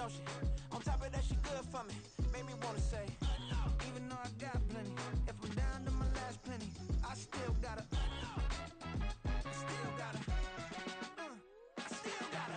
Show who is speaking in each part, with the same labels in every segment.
Speaker 1: don't she? On top of that, she good for me. Made me wanna say, even though I got plenty, if I'm down to my last penny, I still gotta, still gotta, I still gotta.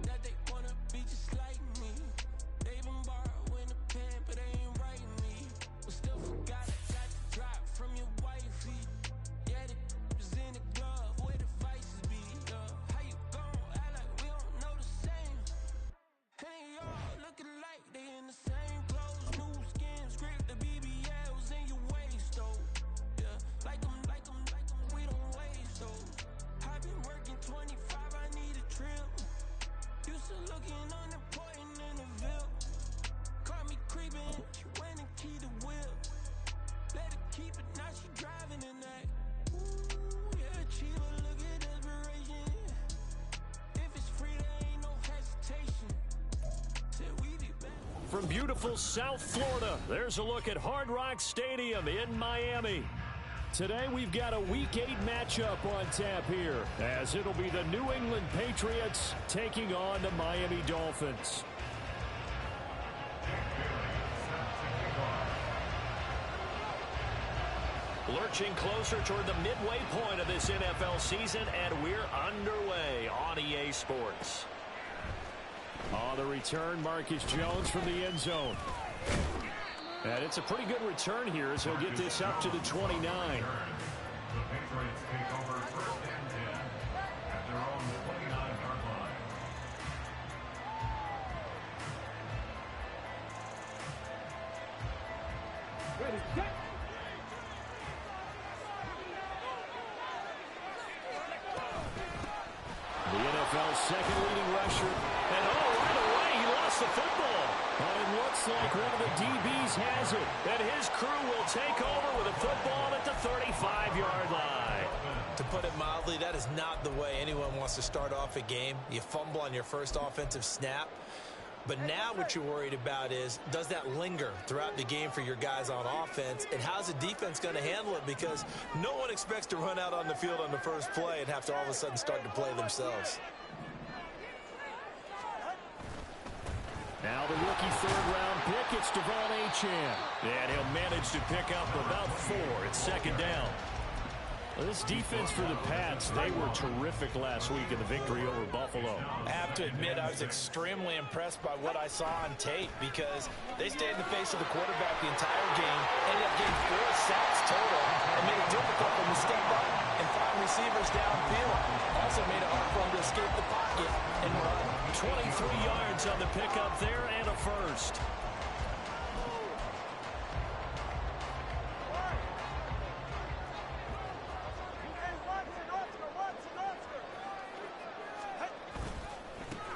Speaker 1: That they wanna be just like me. They been borrowing the pen, but they ain't writing me. But still forgot I got the drop from your wifey. Yeah, the was in the glove where the vices be. How you gon' act like we don't know the same? And they all looking like they in the same clothes, new skin, script, the BBLs in your waist, though. Yeah, like them, we don't waste, though. I've been working 25, I need a trip. Used to looking unimportant in the Ville. Caught me creeping, she went and keyed the wheel. Let her keep it, now she driving in that. Ooh, yeah, achiever, look at desperation. If it's free, there ain't no hesitation. Said we be back.
Speaker 2: From beautiful South Florida, there's a look at Hard Rock Stadium in Miami. Today we've got a Week 8 matchup on tap here, as it'll be the New England Patriots taking on the Miami Dolphins. Lurching closer toward the midway point of this NFL season, and we're underway on EA Sports. On the return, Marcus Jones from the end zone. And it's a pretty good return here as he'll get this up to the 29.
Speaker 3: The Patriots take over first and 10 at their own 29-yard line.
Speaker 4: Ready, set.
Speaker 2: The NFL's second leading rusher. And right away, he lost the football. But it looks like one of the DBs has it. And his crew will take over with a football at the 35-yard line.
Speaker 5: To put it mildly, that is not the way anyone wants to start off a game. You fumble on your first offensive snap. But now what you're worried about is, does that linger throughout the game for your guys on offense? And how's the defense going to handle it? Because no one expects to run out on the field on the first play and have to all of a sudden start to play themselves.
Speaker 2: Now the rookie third-round pick, it's Devon Achane. And he'll manage to pick up about 4. It's second down. Well, this defense for the Pats, they were terrific last week in the victory over Buffalo.
Speaker 5: I have to admit, I was extremely impressed by what I saw on tape because they stayed in the face of the quarterback the entire game, ended up getting 4 sacks total, and made it difficult for them to step up and find receivers downfield. Also made it hard for them to escape the pocket and run.
Speaker 2: 23 yards on the pickup there and a first.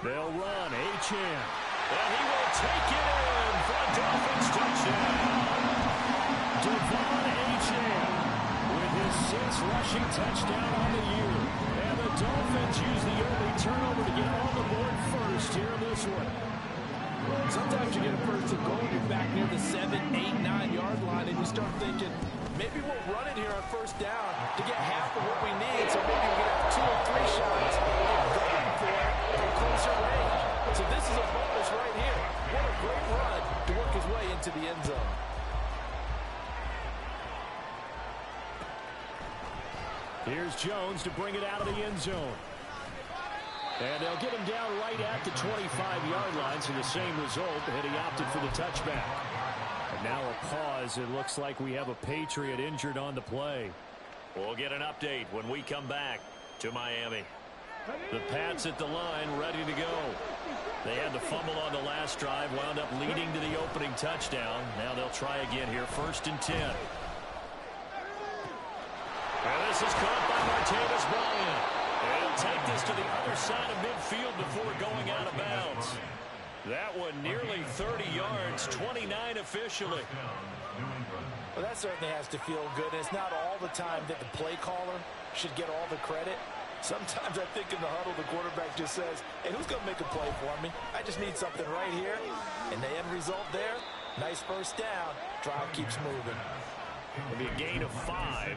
Speaker 2: They'll run, Achane. And he will take it in for a Dolphins touchdown. Devon Achane with his 6th rushing touchdown on the year. And the Dolphins use the early turnover to get on the board first here in this one.
Speaker 6: Sometimes you get a first and goal, you're back near the 7, 8, 9-yard line, and you start thinking, maybe we'll run it here on first down to get half of what we need, so maybe we can have 2 or 3 shots at going for it from closer range. So this is a bonus right here. What a great run to work his way into the end zone.
Speaker 2: Here's Jones to bring it out of the end zone. And they'll get him down right at the 25-yard line, so the same result, and he opted for the touchback. And now a pause. It looks like we have a Patriot injured on the play. We'll get an update when we come back to Miami. The Pats at the line, ready to go. They had the fumble on the last drive, wound up leading to the opening touchdown. Now they'll try again here, 1st and 10. And this is caught by Martavis Bryant. And he'll take this to the other side of midfield before going out of bounds. That one nearly 30 yards, 29 officially.
Speaker 6: Well, that certainly has to feel good. And it's not all the time that the play caller should get all the credit. Sometimes I think in the huddle, the quarterback just says, hey, who's going to make a play for me? I just need something right here. And the end result there, nice first down. Drive keeps moving.
Speaker 2: It'll be a gain of 5,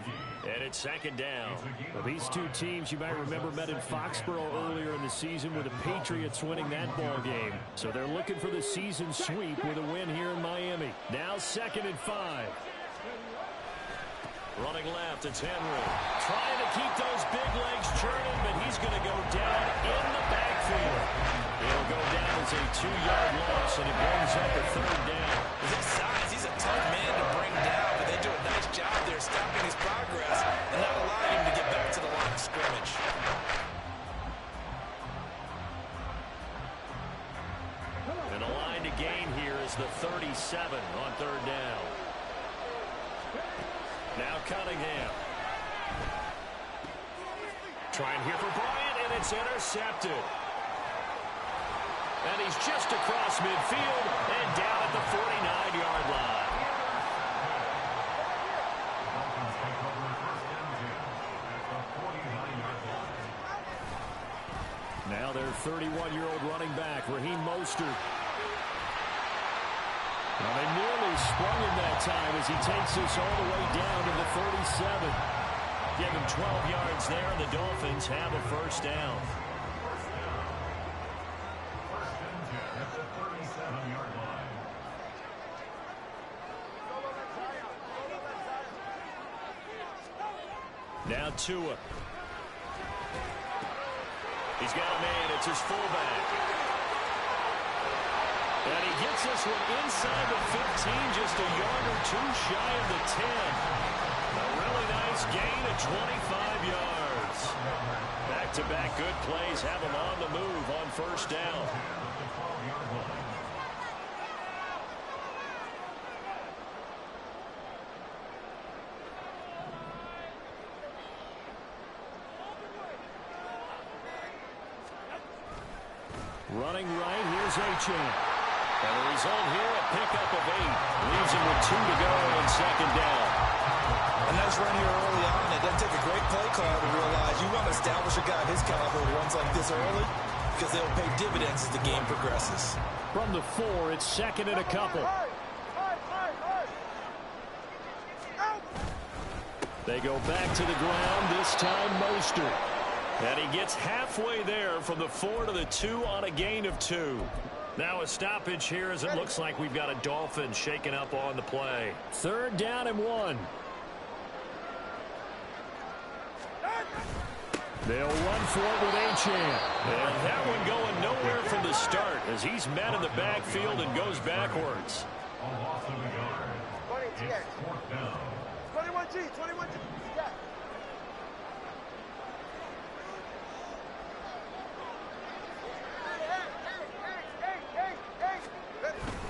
Speaker 2: and it's second down. Well, these two teams, you might remember, met in Foxborough earlier in the season with the Patriots winning that ball game. So they're looking for the season sweep with a win here in Miami. Now 2nd and 5. Running left, it's Henry. Trying to keep those big legs churning, but he's going to go down in the backfield. It'll go down as a 2-yard loss, and it brings up a 3rd down.
Speaker 5: With his size, he's a tough man to bring down, but they do a nice job there stopping his progress and not allowing him to get back to the line of scrimmage.
Speaker 2: And a line to gain here is the 37 on 3rd down. Now Cunningham. Trying here for Bryant, and it's intercepted. And he's just across midfield and down at the 49-yard line. Now their 31-year-old running back, Raheem Mostert. Well, they nearly sprung him that time as he takes this all the way down to the 37. Give him 12 yards there, and the Dolphins have a first down. Now Tua. He's got a man. It's his fullback. And he gets this one inside the 15, just a yard or 2 shy of the 10. A really nice gain of 25 yards. Back-to-back good plays have him on the move on first down. Running right, here's Achane. And the result here, a pickup of 8. Leaves him with 2 to go on 2nd down.
Speaker 5: A nice run here early on. It doesn't take a great play caller to realize you want to establish a guy of his caliber who runs like this early because they'll pay dividends as the game progresses.
Speaker 2: From the 4, it's 2nd and a couple. They go back to the ground, this time Mostert. And he gets halfway there from the 4 to the 2 on a gain of 2. Now a stoppage here as it looks like we've got a Dolphin shaking up on the play. 3rd down and 1. They'll run for it with Achane. And that one going nowhere from the start as he's met in the backfield and goes backwards.
Speaker 3: A loss of a yard. It's 4th down.
Speaker 4: 21G. Yeah.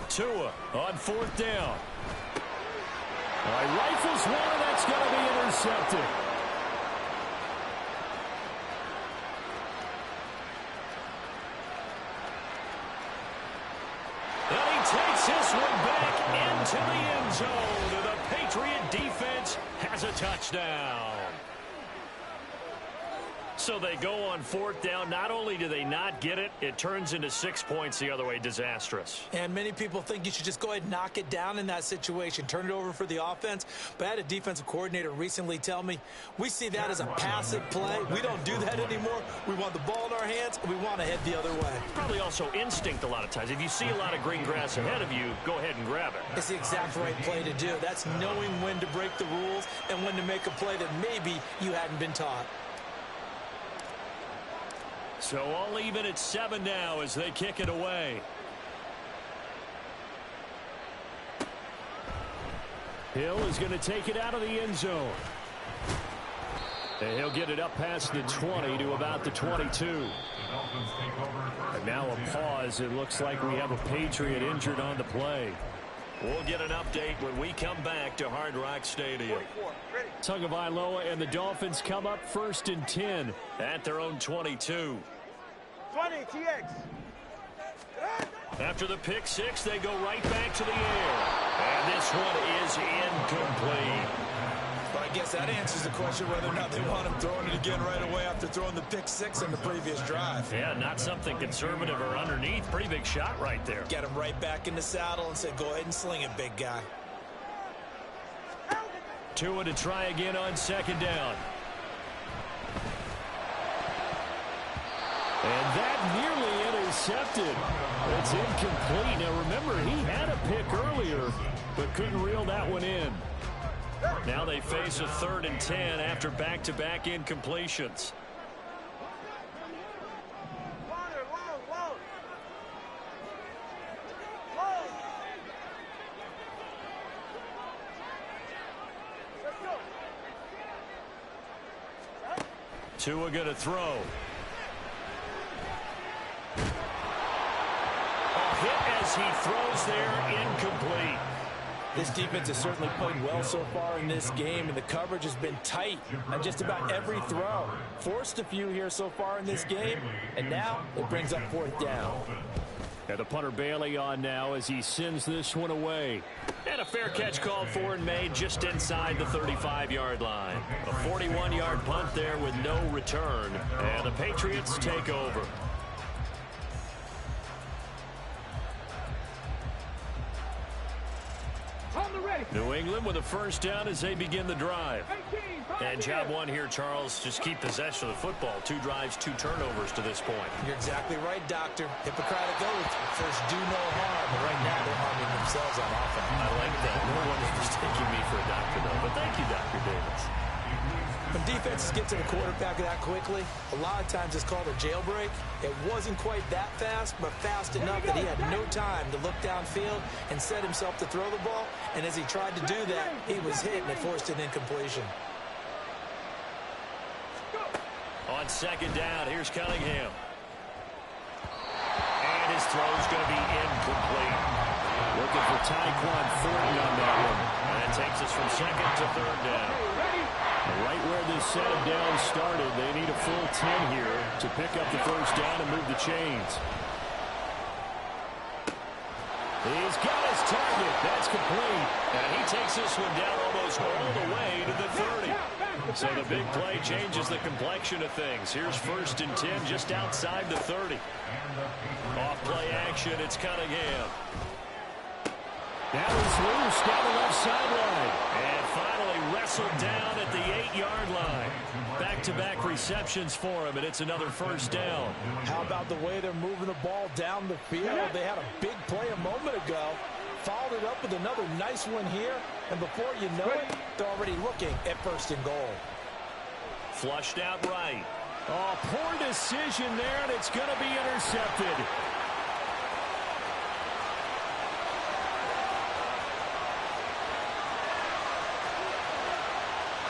Speaker 2: Tua on 4th down. Rifles one, and that's going to be intercepted. And he takes this one back into the end zone. And the Patriot defense has a touchdown. So they go on 4th down. Not only do they not get it, it turns into 6 points the other way. Disastrous.
Speaker 5: And many people think you should just go ahead and knock it down in that situation. Turn it over for the offense. But I had a defensive coordinator recently tell me, we see that as a passive play. We don't do that anymore. We want the ball in our hands, and we want to head the other way.
Speaker 2: Probably also instinct a lot of times. If you see a lot of green grass ahead of you, go ahead and grab it.
Speaker 5: It's the exact right play to do. That's knowing when to break the rules and when to make a play that maybe you hadn't been taught.
Speaker 2: So all even at 7 now as they kick it away. Hill is going to take it out of the end zone. And he'll get it up past the 20 to about the 22. And now a pause. It looks like we have a Patriot injured on the play. We'll get an update when we come back to Hard Rock Stadium. Tagovailoa and the Dolphins come up 1st and 10 at their own 22.
Speaker 4: 20, TX.
Speaker 2: After the pick six, they go right back to the air. And this one is incomplete.
Speaker 5: But I guess that answers the question whether or not they want him throwing it again right away after throwing the pick six in the previous drive.
Speaker 2: Yeah, not something conservative or underneath. Pretty big shot right there.
Speaker 5: Get him right back in the saddle and say, go ahead and sling it, big guy.
Speaker 2: Tua to try again on 2nd down. And that nearly intercepted. It's incomplete. Now remember, he had a pick earlier, but couldn't reel that one in. Now they face a 3rd and 10 after back-to-back incompletions. Tua going to throw. A hit as he throws there, incomplete.
Speaker 6: This defense has certainly played well so far in this game, and the coverage has been tight on just about every throw. Forced a few here so far in this game, and now it brings up 4th down.
Speaker 2: And the punter Bailey on now as he sends this one away. And a fair catch called for and made just inside the 35-yard line. A 41-yard punt there with no return. And the Patriots take over. New England with a 1st down as they begin the drive. And job one here, Charles, just keep possession of the football. 2 drives, 2 turnovers to this point.
Speaker 5: You're exactly right, Doctor. Hippocratic oath. First, do no harm. But right now, they're harming themselves on offense.
Speaker 2: I like that. No one is mistaking me for a doctor, though. But thank you, Dr. Davis.
Speaker 5: When defenses get to the quarterback that quickly, a lot of times it's called a jailbreak. It wasn't quite that fast, but fast enough that he had no time to look downfield and set himself to throw the ball. And as he tried to do that, he was hit and it forced an incompletion.
Speaker 2: On 2nd down, here's Cunningham. And his throw's going to be incomplete. Looking for Tyquan Thornton on that one. And that takes us from 2nd to 3rd down. Right where this set of downs started, they need a full 10 here to pick up the 1st down and move the chains. He's got his target. That's complete. And he takes this one down almost all the way to the 30. So the big play changes the complexion of things. Here's 1st and 10 just outside the 30. Off play action, it's Cunningham. Now he's loose down the left sideline. And finally wrestled down at the 8-yard line. Back-to-back receptions for him, and it's another 1st down.
Speaker 6: How about the way they're moving the ball down the field? They had a big play a moment ago. Followed it up with another nice one here. And before you know it, they're already looking at 1st and goal.
Speaker 2: Flushed out right. Oh, poor decision there, and it's going to be intercepted.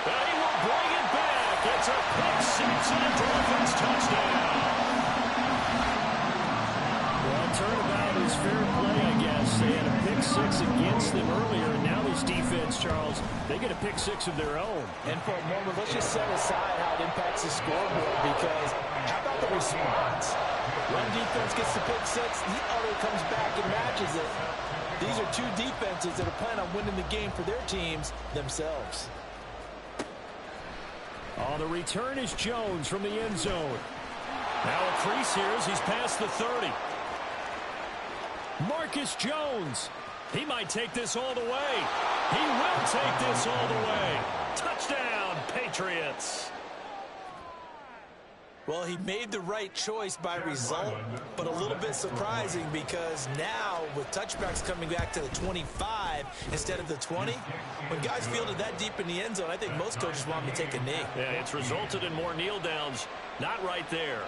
Speaker 2: And he will bring it back. It's a pick six and a Dolphins touchdown. Well, turnabout is fair play, I guess. They had a pick six against them earlier, and now this defense, Charles, they get a pick six of their own.
Speaker 6: And for a moment, let's just set aside how it impacts the scoreboard, because how about the response? One defense gets the pick six, the other comes back and matches it. These are 2 defenses that are planning on winning the game for their teams themselves.
Speaker 2: Oh, the return is Jones from the end zone. Now a crease here as he's past the 30. Marcus Jones. He might take this all the way. He will take this all the way. Touchdown, Patriots.
Speaker 5: Well, he made the right choice by result, but a little bit surprising because now with touchbacks coming back to the 25 instead of the 20, when guys fielded that deep in the end zone, I think most coaches want him to take a knee.
Speaker 2: Yeah, it's resulted in more kneel downs. Not right there.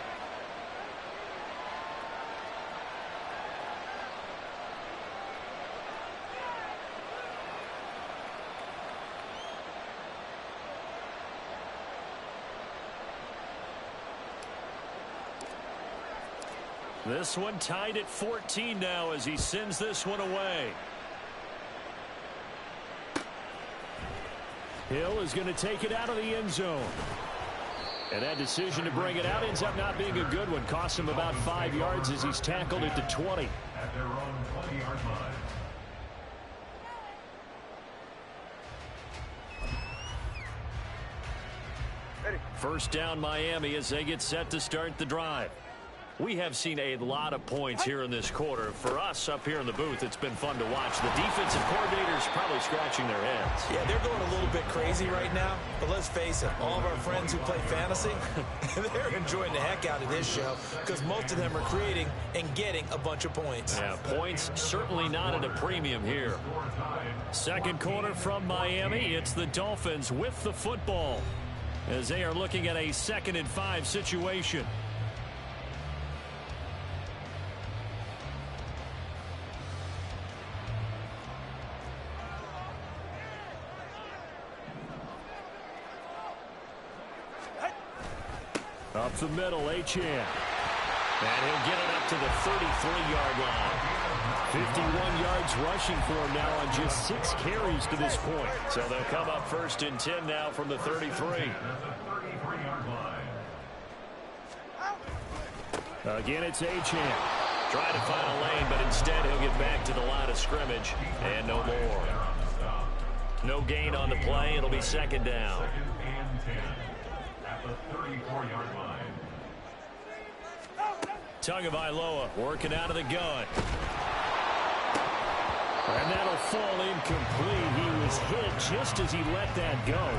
Speaker 2: This one tied at 14 now as he sends this one away. Hill is going to take it out of the end zone. And that decision to bring it out ends up not being a good one. Costs him about 5 yards as he's tackled at the 20.
Speaker 3: At their own 20-yard line.
Speaker 2: First down Miami as they get set to start the drive. We have seen a lot of points here in this quarter. For us up here in the booth, it's been fun to watch. The defensive coordinators probably scratching their heads.
Speaker 5: Yeah, they're going a little bit crazy right now. But let's face it, all of our friends who play fantasy, they're enjoying the heck out of this show because most of them are creating and getting a bunch of points.
Speaker 2: Yeah, points certainly not at a premium here. Second quarter from Miami. It's the Dolphins with the football as they are looking at a 2nd and 5 situation. Up the middle, Achane. And he'll get it up to the 33-yard line. 51 yards rushing for him now on just 6 carries to this point. So they'll come up 1st and 10 now from the 33. Again, it's Achane. Trying to find a lane, but instead he'll get back to the line of scrimmage. And no more. No gain on the play. It'll be 2nd down.
Speaker 3: 2nd and 10 at the 34-yard line.
Speaker 2: Tagovailoa working out of the gun. And that'll fall incomplete. He was hit just as he let that go.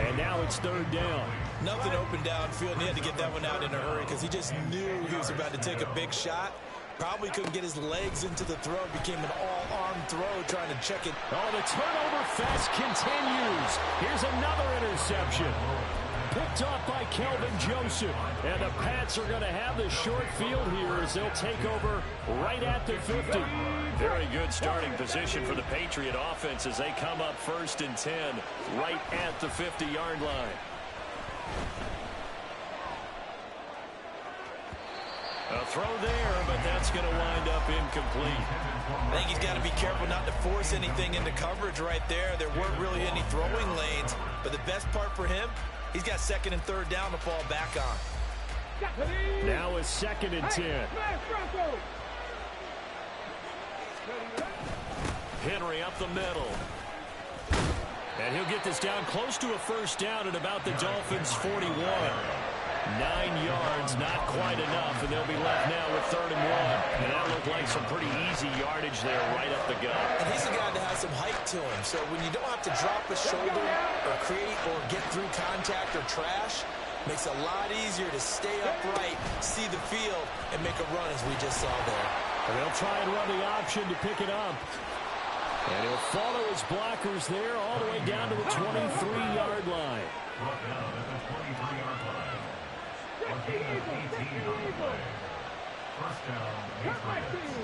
Speaker 2: And now it's 3rd down.
Speaker 5: Nothing open downfield, and he had to get that one out in a hurry because he just knew he was about to take a big shot. Probably couldn't get his legs into the throw. Became an all-arm throw trying to check it.
Speaker 2: Oh, the turnover fest continues. Here's another interception. Picked off by Kelvin Joseph. And the Pats are going to have the short field here as they'll take over right at the 50. Very good starting position for the Patriot offense as they come up 1st and 10 right at the 50-yard line. A throw there, but that's going to wind up incomplete.
Speaker 5: I think he's got to be careful not to force anything into coverage right there. There weren't really any throwing lanes, but the best part for him, he's got 2nd and 3rd down to fall back on.
Speaker 2: Now it's 2nd and 10. Henry up the middle. And he'll get this down close to a 1st down at about the Dolphins' 41. 9 yards, not quite enough, and they'll be left now with 3rd and 1. And that looked like some pretty easy yardage there right up the gut.
Speaker 5: And he's a guy that has some height to him, so when you don't have to drop a shoulder or create or get through contact or trash, makes it a lot easier to stay upright, see the field, and make a run as we just saw there.
Speaker 2: And they'll try and run the option to pick it up. And he'll follow his blockers there all the way down to the 23-yard line.
Speaker 3: Brought down at the 23-yard line. A gain of 18 on the play. 1st down, Patriots.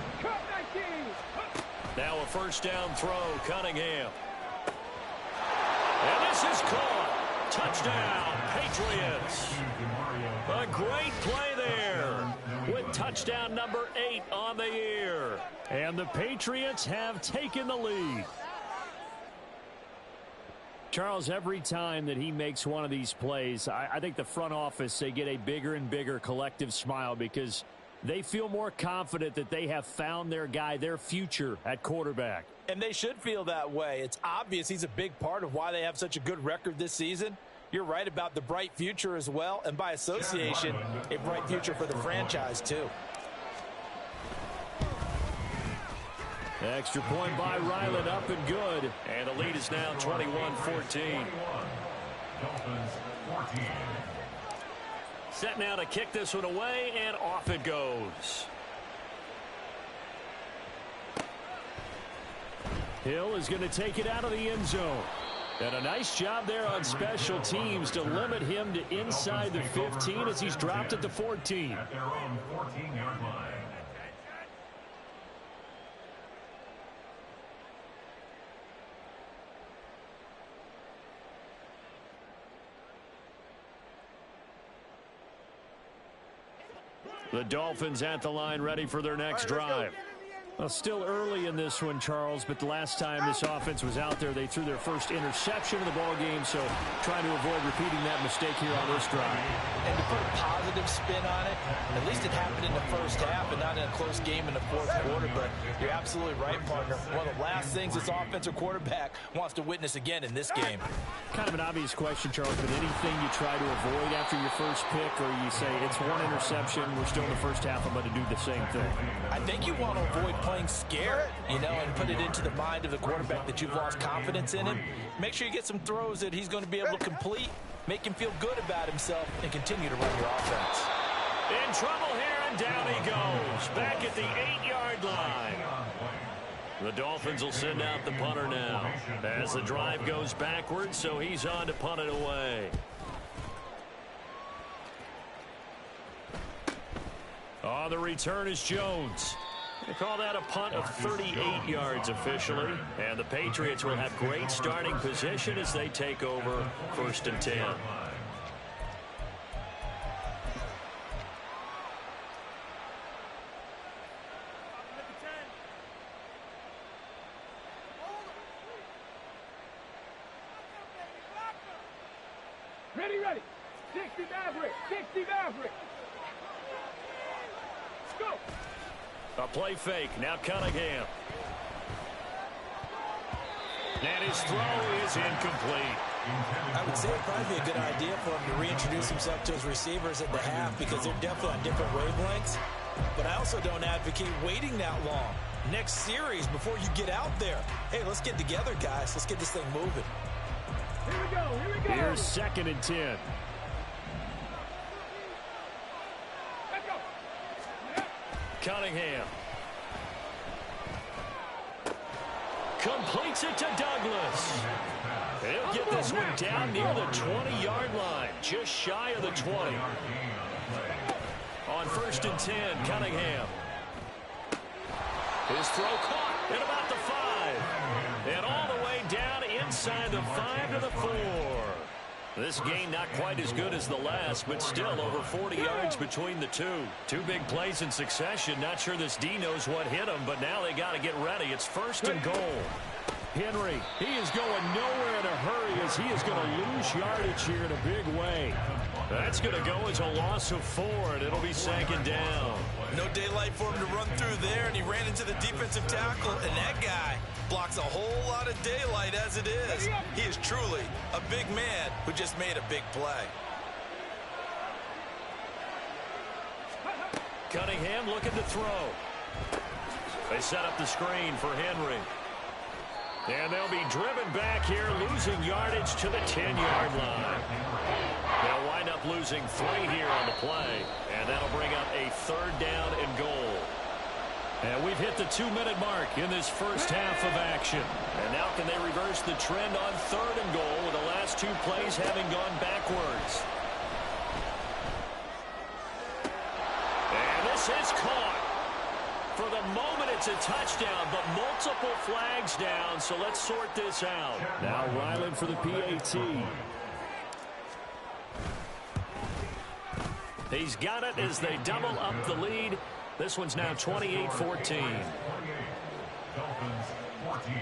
Speaker 2: Now a 1st down throw, Cunningham. And this is caught. Touchdown, Patriots. A great play there with touchdown number 8 on the year. And the Patriots have taken the lead. Charles, every time that he makes one of these plays, I think the front office, they get a bigger and bigger collective smile because they feel more confident that they have found their guy, their future at quarterback.
Speaker 5: And they should feel that way. It's obvious he's a big part of why they have such a good record this season. You're right about the bright future as well, and by association, a bright future for the franchise too.
Speaker 2: Extra point by Ryland, up and good. And the lead is now 21-14.
Speaker 3: Dolphins 14.
Speaker 2: Set now to kick this one away, and off it goes. Hill is going to take it out of the end zone. And a nice job there on special teams to limit him to inside the 15 as he's dropped at the 14.
Speaker 3: At their own 14-yard line.
Speaker 2: The Dolphins at the line ready for their next drive. Well, still early in this one, Charles, but the last time this offense was out there, they threw their first interception of the ball game, so trying to avoid repeating that mistake here on this drive.
Speaker 6: And to put a positive spin on it, at least it happened in the first half and not in a close game in the fourth quarter, but you're absolutely right, partner. One of the last things this offensive quarterback wants to witness again in this game.
Speaker 2: Kind of an obvious question, Charles, but anything you try to avoid after your first pick, or you say it's one interception, we're still in the first half, I'm going to do the same thing?
Speaker 6: I think you want to avoid playing scared, and put it into the mind of the quarterback that you've lost confidence in him. Make sure you get some throws that he's going to be able to complete, make him feel good about himself, and continue to run your offense.
Speaker 2: In trouble here, and down he goes. Back at the 8-yard line. The Dolphins will send out the punter now as the drive goes backwards, so he's on to punt it away. On the return is Jones. They call that a punt of 38 yards officially. And the Patriots will have great starting position as they take over 1st and 10.
Speaker 4: Ready. 60 Maverick. 60 Maverick. Let's go.
Speaker 2: A play fake. Now Cunningham. And his throw is incomplete.
Speaker 5: I would say it'd probably be a good idea for him to reintroduce himself to his receivers at the half because they're definitely on different wavelengths. But I also don't advocate waiting that long. Next series before you get out there. Hey, let's get together, guys. Let's get this thing moving.
Speaker 4: Here we go.
Speaker 2: Here's 2nd and 10.
Speaker 4: Let's go.
Speaker 2: Cunningham. Completes it to Douglas. He'll get this one down near the 20-yard line, just shy of the 20. On 1st and 10, Cunningham. His throw caught at about the 5. And all the way down inside the 5 to the 4. This game not quite as good as the last, but still over 40 yards between the two. Two big plays in succession. Not sure this D knows what hit him, but now they got to get ready. It's 1st and goal. Henry, he is going nowhere in a hurry as he is going to lose yardage here in a big way. That's going to go as a loss of 4, and it'll be 2nd down.
Speaker 5: No daylight for him to run through there, and he ran into the defensive tackle, and that guy blocks a whole lot of daylight as it is. He is truly a big man who just made a big play.
Speaker 2: Cunningham looking to throw. They set up the screen for Henry. And they'll be driven back here, losing yardage to the 10-yard line. They'll wind up losing 3 here on the play, and that'll bring up a 3rd down and goal. And we've hit the 2-minute mark in this first half of action. And now can they reverse the trend on 3rd and goal with the last 2 plays having gone backwards? And this is caught. For the moment, it's a touchdown, but multiple flags down, so let's sort this out. Now Ryland for the PAT. He's got it as they double up the lead. This one's now 28-14.
Speaker 3: Dolphins 14.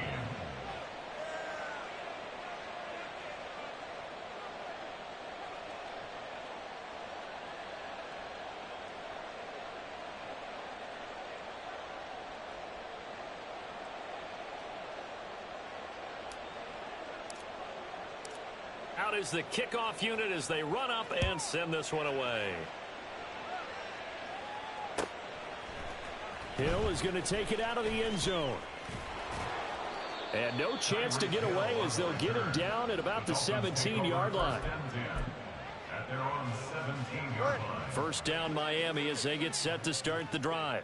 Speaker 2: Out is the kickoff unit as they run up and send this one away. Hill is going to take it out of the end zone. And no chance to get away as they'll get him down at about the 17-yard line.
Speaker 3: At their own 17-yard line.
Speaker 2: 1st down Miami as they get set to start the drive.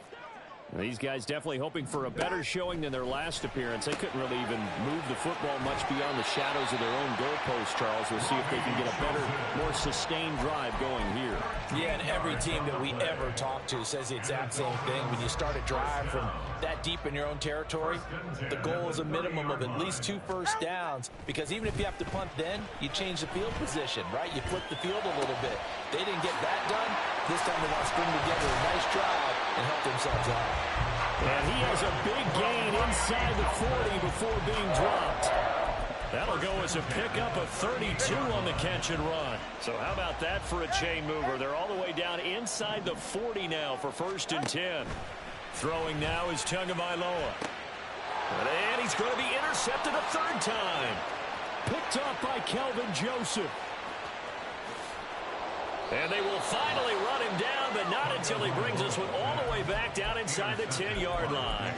Speaker 2: These guys definitely hoping for a better showing than their last appearance. They couldn't really even move the football much beyond the shadows of their own goalpost, Charles. We'll see if they can get a better, more sustained drive going here.
Speaker 6: Yeah, and every team that we ever talk to says the exact same thing. When you start a drive from that deep in your own territory, the goal is a minimum of at least 2 first downs, because even if you have to punt then, you change the field position, right? You flip the field a little bit. They didn't get that done. This time they want to string together a nice drive and help themselves out.
Speaker 2: And he has a big gain inside the 40 before being dropped. That'll go as a pickup of 32 on the catch and run. So how about that for a chain mover? They're all the way down inside the 40 now for 1st and 10. Throwing now is Tagovailoa. And he's going to be intercepted a 3rd time. Picked up by Kelvin Joseph. And they will finally run him down, but not until he brings this one all the way back down inside the 10-yard line.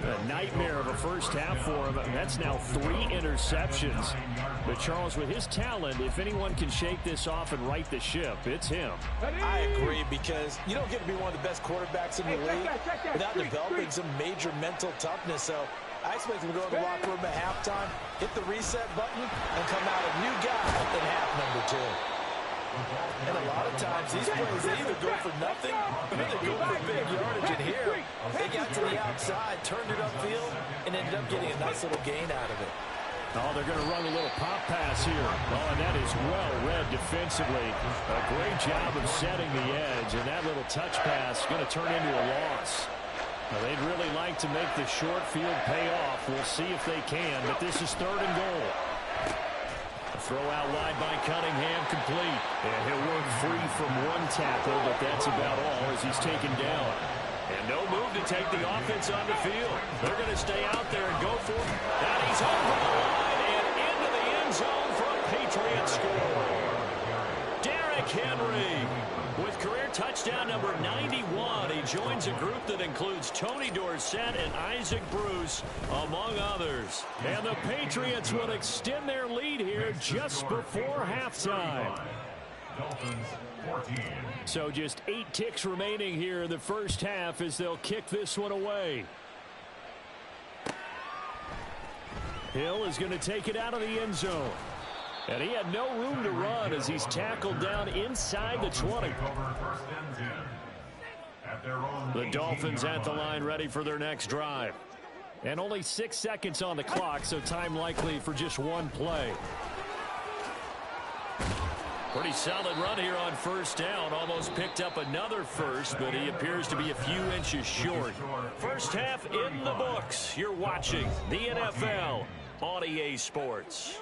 Speaker 2: A nightmare of a first half for him. That's now 3 interceptions. But, Charles, with his talent, if anyone can shake this off and right the ship, it's him.
Speaker 6: I agree, because you don't get to be one of the best quarterbacks in the league without developing some major mental toughness. So I expect him to go to the locker room at halftime, hit the reset button, and come out a new guy in half number 2. And a lot of times, these plays, they either go for nothing or they go for big yardage. And here, they got to the outside, turned it upfield, and ended up getting a nice little gain out of it.
Speaker 2: Oh, they're going to run a little pop pass here. Oh, and that is well read defensively. A great job of setting the edge, and that little touch pass is going to turn into a loss. Now, they'd really like to make the short field pay off. We'll see if they can, but this is 3rd and goal. Throw out wide by Cunningham, complete. And he'll work free from 1 tackle, but that's about all as he's taken down. And no move to take the offense on the field. They're going to stay out there and go for it. And he's over the line and into the end zone for a Patriot score. Derrick Henry with career touchdown number 91. He joins a group that includes Tony Dorsett and Isaac Bruce, among others. And the Patriots will extend their lead here just before halftime. So just 8 ticks remaining here in the first half as they'll kick this one away. Hill is going to take it out of the end zone. And he had no room to run as he's tackled down inside the 20. The Dolphins at the line ready for their next drive. And only 6 seconds on the clock, so time likely for just 1 play. Pretty solid run here on 1st down. Almost picked up another first, but he appears to be a few inches short. First half in the books. You're watching the NFL on EA Sports.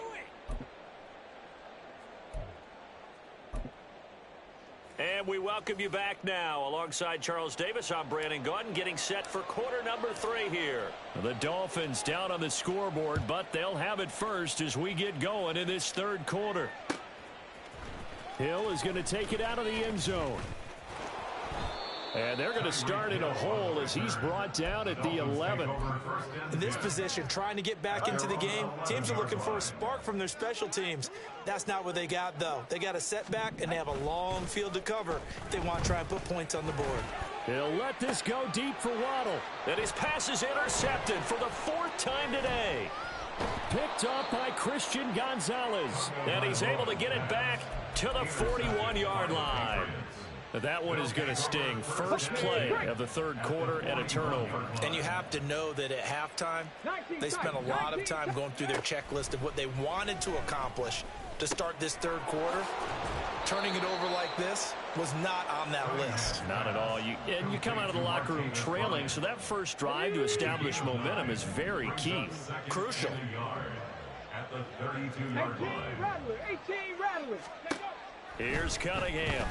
Speaker 2: And we welcome you back now. Alongside Charles Davis, I'm Brandon Gaudin, getting set for quarter number 3 here. The Dolphins down on the scoreboard, but they'll have it first as we get going in this 3rd quarter. Hill is going to take it out of the end zone. And they're going to start in a hole as he's brought down at the 11.
Speaker 6: In this position, trying to get back into the game, teams are looking for a spark from their special teams. That's not what they got, though. They got a setback, and they have a long field to cover if they want to try and put points on the board.
Speaker 2: He'll let this go deep for Waddle. And his pass is intercepted for the 4th time today. Picked up by Christian Gonzalez. And he's able to get it back to the 41-yard line. That one is going to sting. First play of the 3rd quarter and a turnover.
Speaker 5: And you have to know that at halftime, they spent a lot of time going through their checklist of what they wanted to accomplish to start this 3rd quarter. Turning it over like this was not on that list.
Speaker 2: Not at all. And you come out of the locker room trailing, so that first drive to establish momentum is very key.
Speaker 5: Crucial.
Speaker 3: At the 32-yard line.
Speaker 4: 18 Rattler.
Speaker 2: Here's Cunningham.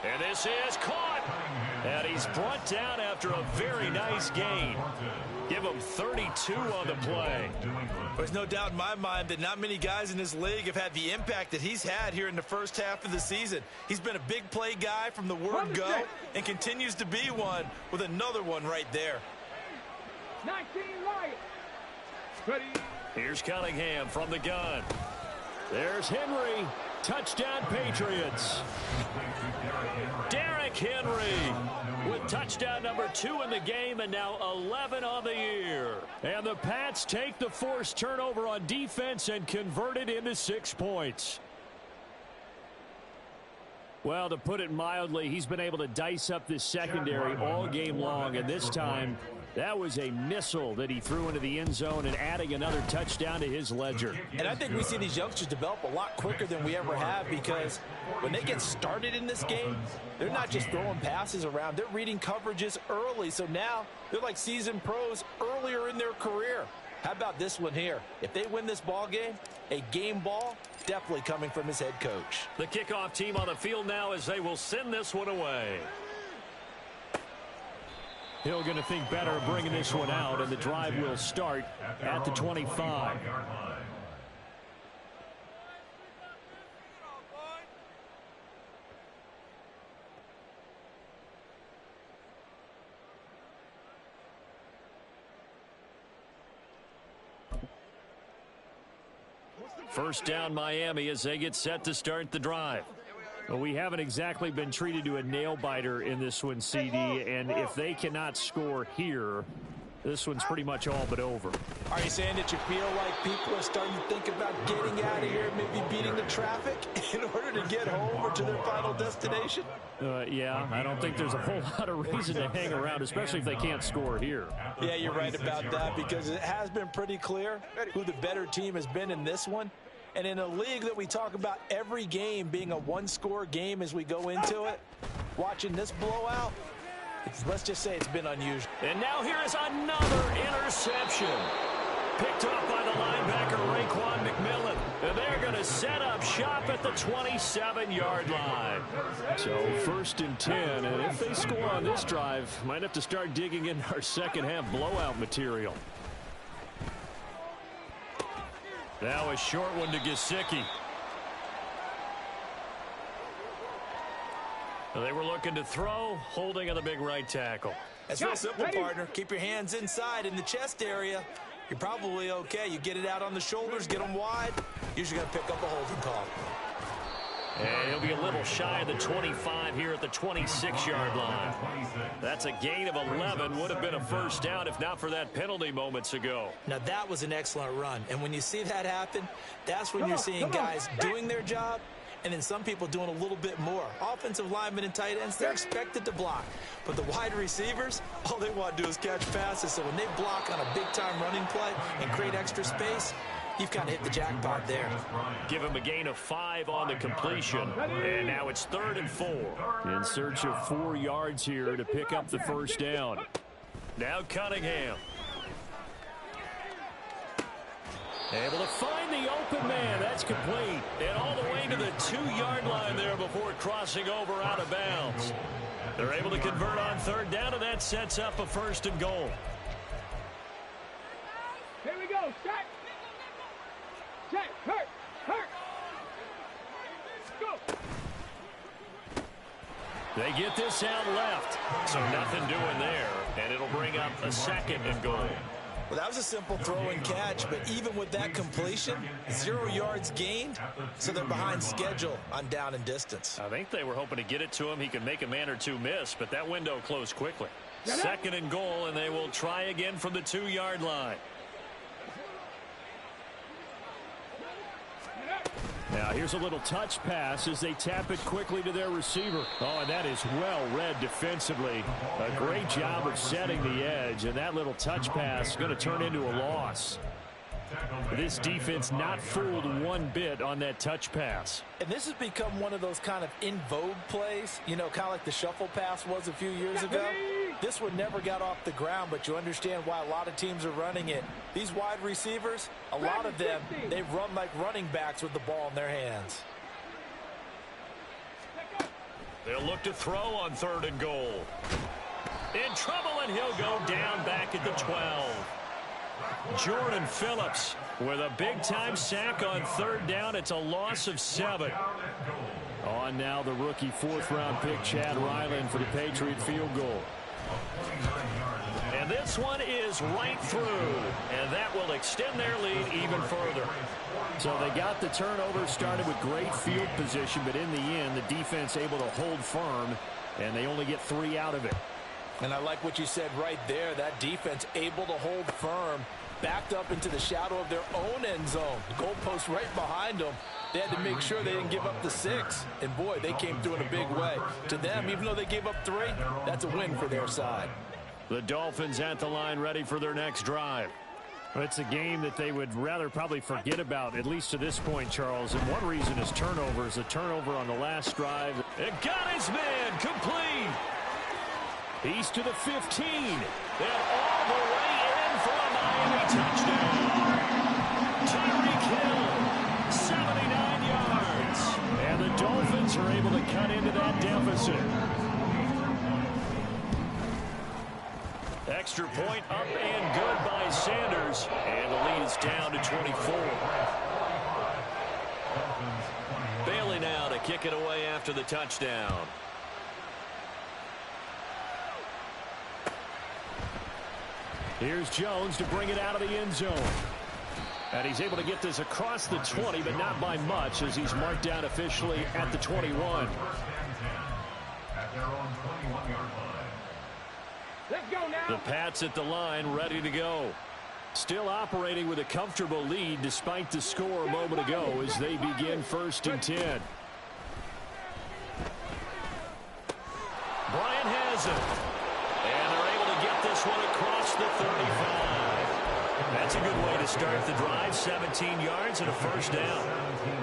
Speaker 2: And this is caught. And he's brought down after a very nice gain. Give him 32 on the play.
Speaker 6: There's no doubt in my mind that not many guys in this league have had the impact that he's had here in the first half of the season. He's been a big play guy from the word go and continues to be one with another one right there.
Speaker 4: 19 Lions. Ready.
Speaker 2: Here's Cunningham from the gun. There's Henry. Touchdown, Patriots. Derrick Henry with touchdown number 2 in the game and now 11 on the year. And the Pats take the forced turnover on defense and convert it into 6 points. Well, to put it mildly, he's been able to dice up this secondary all game long, and this time That was a missile that he threw into the end zone and adding another touchdown to his ledger.
Speaker 5: And I think we see these youngsters develop a lot quicker than we ever have, because when they get started in this game, they're not just throwing passes around. They're reading coverages early. So now they're like seasoned pros earlier in their career. How about this one here? If they win this ball game, a game ball, definitely coming from his head coach.
Speaker 2: The kickoff team on the field now as they will send this one away. Hill going to think better of bringing this one out, and the drive will start at the 25. First down, Miami, as they get set to start the drive. Well, we haven't exactly been treated to a nail-biter in this one, CD, and if they cannot score here, this one's pretty much all but over.
Speaker 5: Are you saying that you feel like people are starting to think about getting out of here, maybe beating the traffic in order to get home or to their final destination?
Speaker 2: Yeah, I don't think there's a whole lot of reason to hang around, especially if they can't score here.
Speaker 5: Yeah, you're right about that, because it has been pretty clear who the better team has been in this one. And in a league that we talk about every game being a one-score game as we go into it, watching this blowout, let's just say it's been unusual.
Speaker 2: And now here is another interception. Picked off by the linebacker, Raekwon McMillan. And they're going to set up shop at the 27-yard line. So 1st and 10, and if they score on this drive, might have to start digging in our second-half blowout material. Now a short one to Gesicki. They were looking to throw, holding on the big right tackle.
Speaker 5: That's real simple, partner. Keep your hands inside in the chest area. You're probably okay. You get it out on the shoulders, get them wide. Usually going to pick up a holding call.
Speaker 2: And he'll be a little shy of the 25 here at the 26-yard line. That's a gain of 11. Would have been a first down if not for that penalty moments ago.
Speaker 5: Now, that was an excellent run. And when you see that happen, that's when you're seeing guys doing their job and then some people doing a little bit more. Offensive linemen and tight ends, they're expected to block. But the wide receivers, all they want to do is catch passes. So when they block on a big-time running play and create extra space, you've kind of hit the jackpot there.
Speaker 2: Give him a gain of 5 on the completion. And now it's 3rd and 4. In search of 4 yards here to pick up the first down. Now Cunningham. Able to find the open man. That's complete. And all the way to the 2-yard line there before crossing over out of bounds. They're able to convert on 3rd down, and that sets up a 1st and goal.
Speaker 4: Here we go. Check. Check. Hurt. Hurt. Go.
Speaker 2: They get this out left. So nothing doing there. And it'll bring up a 2nd and goal.
Speaker 5: Well, that was a simple throw and catch, but even with that completion, 0 yards gained, so they're behind schedule on down and distance.
Speaker 2: I think they were hoping to get it to him. He could make a man or two miss, but that window closed quickly. 2nd and goal, and they will try again from the 2-yard line. Now here's a little touch pass as they tap it quickly to their receiver. Oh, and that is well read defensively. A great job of setting the edge, and that little touch pass is going to turn into a loss. This defense not fooled one bit on that touch pass.
Speaker 5: And this has become one of those kind of in vogue plays, you know, kind of like the shuffle pass was a few years ago. This one never got off the ground, but you understand why a lot of teams are running it. These wide receivers, a lot of them, they run like running backs with the ball in their hands.
Speaker 2: They'll look to throw on 3rd and goal. In trouble, and he'll go down back at the 12. Jordan Phillips with a big-time sack on 3rd down. It's a loss of 7. On now the rookie 4th-round pick, Chad Ryland, for the Patriot field goal. And this one is right through, and that will extend their lead even further. So they got the turnover, started with great field position, but in the end, the defense able to hold firm, and they only get 3 out of it.
Speaker 5: And I like what you said right there. That defense able to hold firm, backed up into the shadow of their own end zone. The goalpost right behind them. They had to make sure they didn't give up the 6. And, boy, they came through in a big way. To them, even though they gave up 3, that's a win for their side.
Speaker 2: The Dolphins at the line ready for their next drive. It's a game that they would rather probably forget about, at least to this point, Charles. And one reason is turnovers. A turnover on the last drive. It got his man complete. He's to the 15. And all the way in for a Miami touchdown. Tyreek Hill, 79 yards. And the Dolphins are able to cut into that deficit. Extra point up and good by Sanders. And the lead is down to 24. Bailey now to kick it away after the touchdown. Here's Jones to bring it out of the end zone. And he's able to get this across the 20, but not by much, as he's marked down officially at the 21.
Speaker 3: At their own 21-yard line.
Speaker 4: Let's go now.
Speaker 2: The Pats at the line, ready to go. Still operating with a comfortable lead despite the score a moment ago as they begin 1st and 10. Bryant has it. And they're able to get this one across the 35. That's a good way to start the drive. 17 yards and a first down.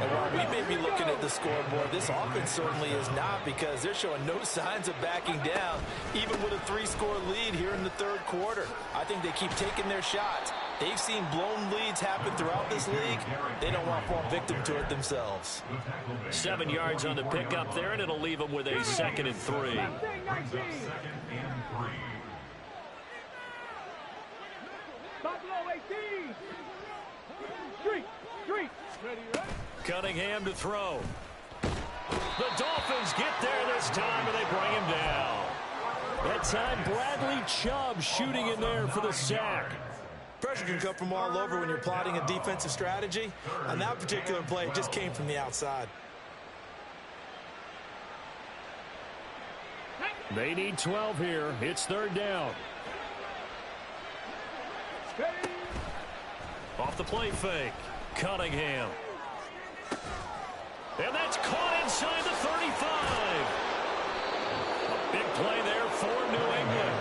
Speaker 5: And while we may be looking at the scoreboard, this offense certainly is not, because they're showing no signs of backing down, even with a 3-score lead here in the third quarter. I think they keep taking their shots. They've seen blown leads happen throughout this league. They don't want to fall victim to it themselves.
Speaker 2: 7 yards on the pickup there, and it'll leave them with a 2nd and 3. Cunningham to throw. The Dolphins get there this time, and they bring him down. That time, Bradley Chubb shooting in there for the sack.
Speaker 5: Pressure can come from all over when you're plotting a defensive strategy. On that particular play, it just came from the outside.
Speaker 2: They need 12 here. It's 3rd down. Off the play fake. Cunningham. And that's caught inside the 35. A big play there for New England.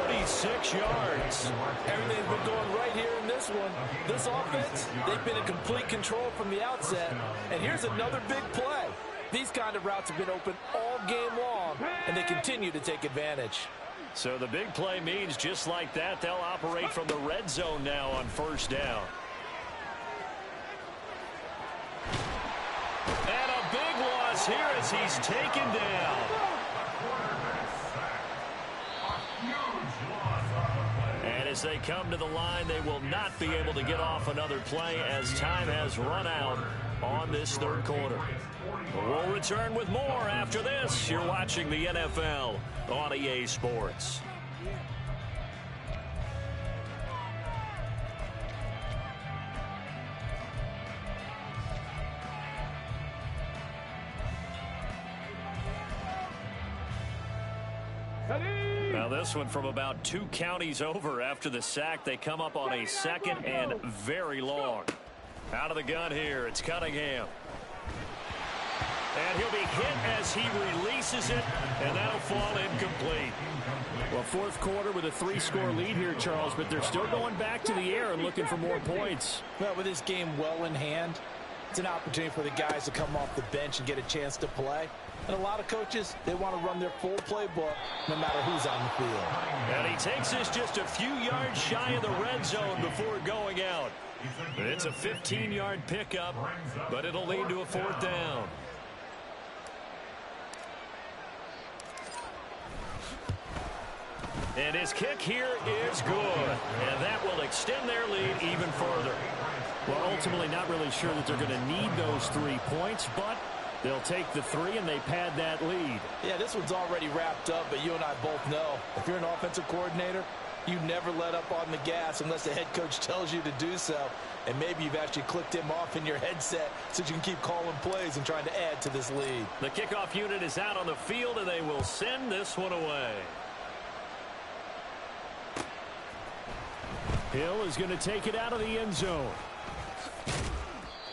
Speaker 2: 46 yards.
Speaker 5: Everything's been going right here in this one. This offense, they've been in complete control from the outset. And here's another big play. These kind of routes have been open all game long, and they continue to take advantage.
Speaker 2: So the big play means just like that, they'll operate from the red zone now on 1st down. And a big loss here as he's taken down. And as they come to the line, they will not be able to get off another play as time has run out on this 3rd quarter. We'll return with more after this. You're watching the NFL on EA Sports. Now this one from about 2 counties over after the sack. They come up on a 2nd and very long. Out of the gun here, it's Cunningham. And he'll be hit as he releases it, and that'll fall incomplete. Well, 4th quarter with a 3-score lead here, Charles, but they're still going back to the air and looking for more points.
Speaker 5: Well, with this game well in hand, it's an opportunity for the guys to come off the bench and get a chance to play. And a lot of coaches, they want to run their full playbook no matter who's on the field.
Speaker 2: And he takes this just a few yards shy of the red zone before going out. It's a 15-yard pickup, but it'll lead to a 4th down. And his kick here is good. And that will extend their lead even further. Well, ultimately not really sure that they're going to need those 3 points, but they'll take the 3 and they pad that lead.
Speaker 5: Yeah, this one's already wrapped up, but you and I both know if you're an offensive coordinator, you never let up on the gas unless the head coach tells you to do so. And maybe you've actually clicked him off in your headset so you can keep calling plays and trying to add to this lead.
Speaker 2: The kickoff unit is out on the field, and they will send this one away. Hill is going to take it out of the end zone.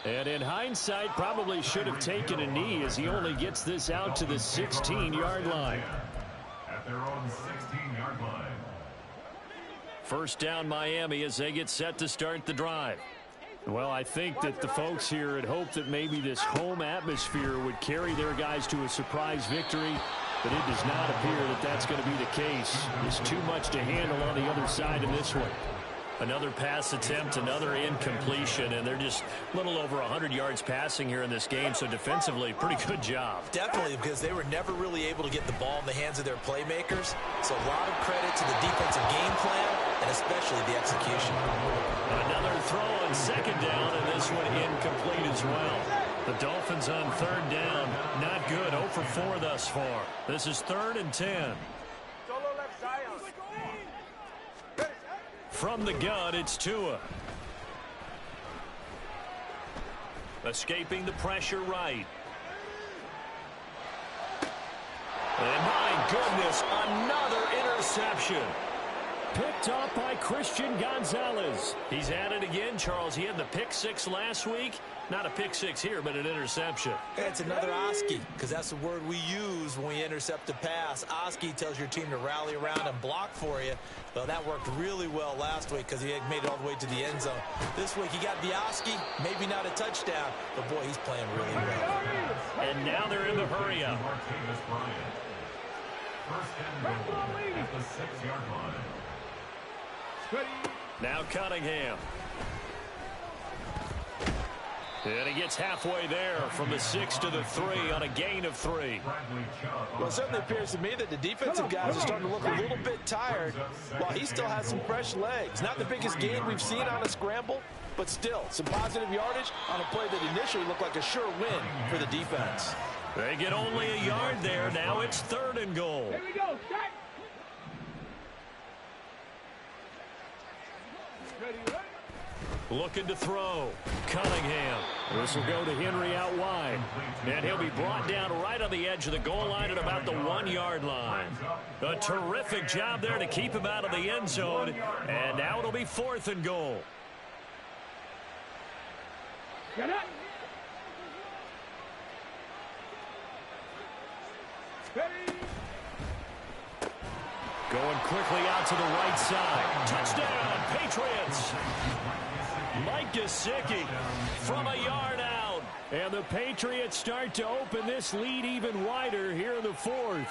Speaker 2: And in hindsight, probably should have taken a knee as he only gets this out to the 16-yard line.
Speaker 3: At their own 16-yard line.
Speaker 2: First down Miami as they get set to start the drive. Well, I think that the folks here had hoped that maybe this home atmosphere would carry their guys to a surprise victory, but it does not appear that that's going to be the case. There's too much to handle on the other side in this one. Another pass attempt, another incompletion, and they're just a little over 100 yards passing here in this game, so defensively, pretty good job.
Speaker 5: Definitely, because they were never really able to get the ball in the hands of their playmakers, so a lot of credit to the defensive game plan, and especially the execution.
Speaker 2: Another throw on second down, and this one incomplete as well. The Dolphins on third down, not good, 0 for 4 thus far. This is 3rd and 10. From the gun, it's Tua. Escaping the pressure right. And my goodness, another interception. Picked off by Christian Gonzalez. He's at it again, Charles. He had the pick 6 last week. Not a pick 6 here, but an interception.
Speaker 5: It's another Oski, because that's the word we use when we intercept a pass. Oski tells your team to rally around and block for you. Well, that worked really well last week because he had made it all the way to the end zone. This week he got the Oski, maybe not a touchdown, but boy, he's playing really well.
Speaker 2: And now they're in the hurry up.
Speaker 3: First and goal at the 6-yard line.
Speaker 2: Now Cunningham. And he gets halfway there from the 6 to the 3 on a gain of 3.
Speaker 6: Well, it certainly appears to me that the defensive guys are starting to look a little bit tired while he still has some fresh legs. Not the biggest gain we've seen on a scramble, but still some positive yardage on a play that initially looked like a sure win for the defense.
Speaker 2: They get only a yard there. Now it's 3rd and goal.
Speaker 4: Here we go, Jack.
Speaker 2: Looking to throw. Cunningham. This will go to Henry out wide. And he'll be brought down right on the edge of the goal line at about the 1-yard line. A terrific job there to keep him out of the end zone. And now it'll be 4th and goal.
Speaker 4: Get up. Ready.
Speaker 2: Going quickly out to the right side. Touchdown, Patriots. Mike Gesicki from a yard out. And the Patriots start to open this lead even wider here in the 4th.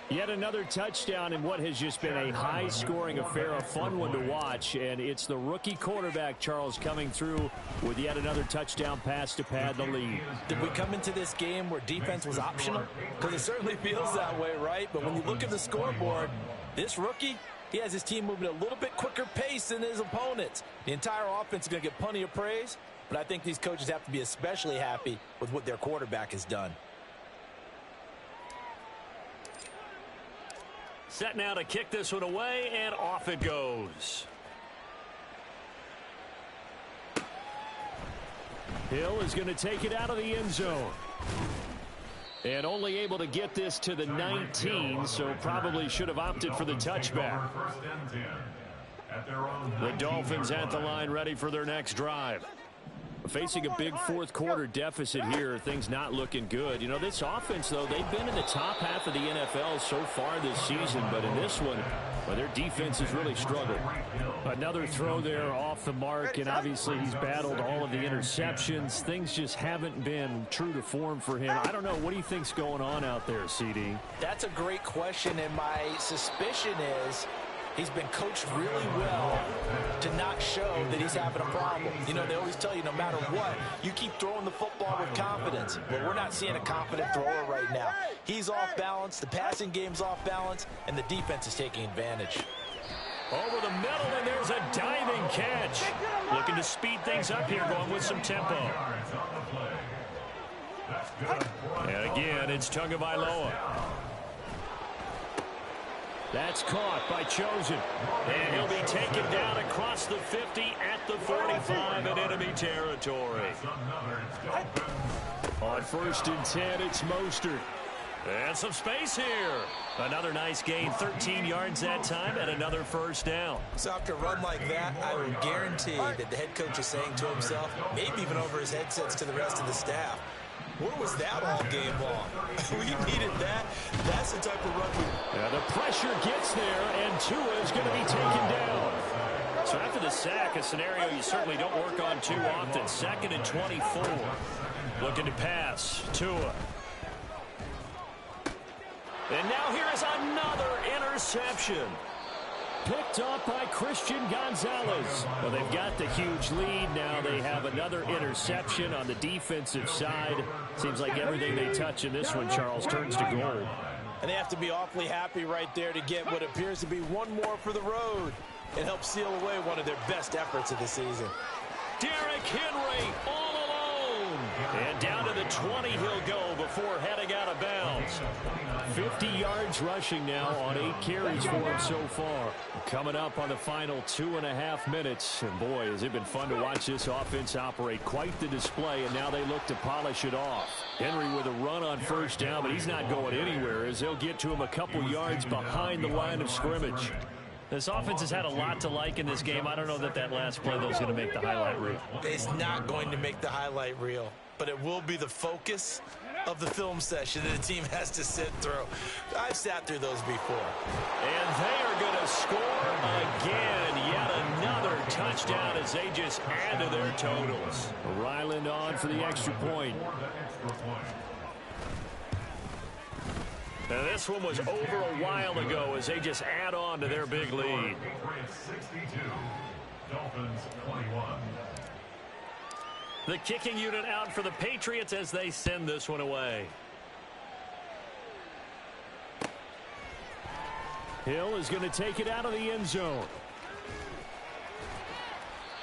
Speaker 2: Yet another touchdown in what has just been a high-scoring affair, a fun one to watch. And it's the rookie quarterback, Charles, coming through with yet another touchdown pass to pad the lead.
Speaker 5: Did we come into this game where defense was optional? Because it certainly feels that way, right? But when you look at the scoreboard, this rookie, he has his team moving at a little bit quicker pace than his opponents. The entire offense is going to get plenty of praise, but I think these coaches have to be especially happy with what their quarterback has done.
Speaker 2: Set now to kick this one away, and off it goes. Hill is going to take it out of the end zone. And only able to get this to the 19, so probably should have opted for the touchback. The Dolphins at the line, ready for their next drive. Facing a big 4th quarter deficit here, things not looking good. You know, this offense, though, they've been in the top half of the NFL so far this season, but in this one, well, their defense has really struggled. Another throw there off the mark, and obviously he's battled all of the interceptions. Things just haven't been true to form for him. I don't know. What do you think's going on out there, CD?
Speaker 5: That's a great question, and my suspicion is he's been coached really well to not show that he's having a problem. You know, they always tell you no matter what, you keep throwing the football with confidence. But we're not seeing a confident thrower right now. He's off balance, the passing game's off balance, and the defense is taking advantage.
Speaker 2: Over the middle, and there's a diving catch. Looking to speed things up here, going with some tempo. And again, it's Tagovailoa. That's caught by Chosen. And he'll be taken down across the 50 at the 45 in enemy territory. On 1st and 10, it's Mostert. And some space here. Another nice gain, 13 yards that time, and another first down.
Speaker 5: So after a run like that, I would guarantee that the head coach is saying to himself, maybe even over his headsets to the rest of the staff, Where was that all game long? We needed that. That's the type of run we...
Speaker 2: Yeah, the pressure gets there, and Tua is going to be taken down. So after the sack, a scenario you certainly don't work on too often. 2nd and 24. Looking to pass. Tua. And now here is another interception. Picked up by Christian Gonzalez. Well, they've got the huge lead. Now they have another interception on the defensive side. Seems like everything they touch in this one, Charles, turns to gold.
Speaker 5: And they have to be awfully happy right there to get what appears to be one more for the road and help seal away one of their best efforts of the season.
Speaker 2: Derrick Henry all alone. And down to the 20 he'll go before heading out of bounds. 50 yards rushing now on 8 carries for him so far. Coming up on the final 2.5 minutes. And boy, has it been fun to watch this offense operate. Quite the display, and now they look to polish it off. Henry with a run on first down, but he's not going anywhere as they'll get to him a couple yards behind the line of scrimmage. This offense has had a lot to like in this game. I don't know that that last play, though, is going to make the highlight reel.
Speaker 5: It's not going to make the highlight reel, but it will be the focus of the film session that the team has to sit through. I've sat through those before.
Speaker 2: And they are going to score again. Yet another touchdown as they just add to their totals. Ryland on for the extra point. Now this one was over a while ago as they just add on to their big lead.
Speaker 3: Dolphins 21.
Speaker 2: The kicking unit out for the Patriots as they send this one away. Hill is going to take it out of the end zone.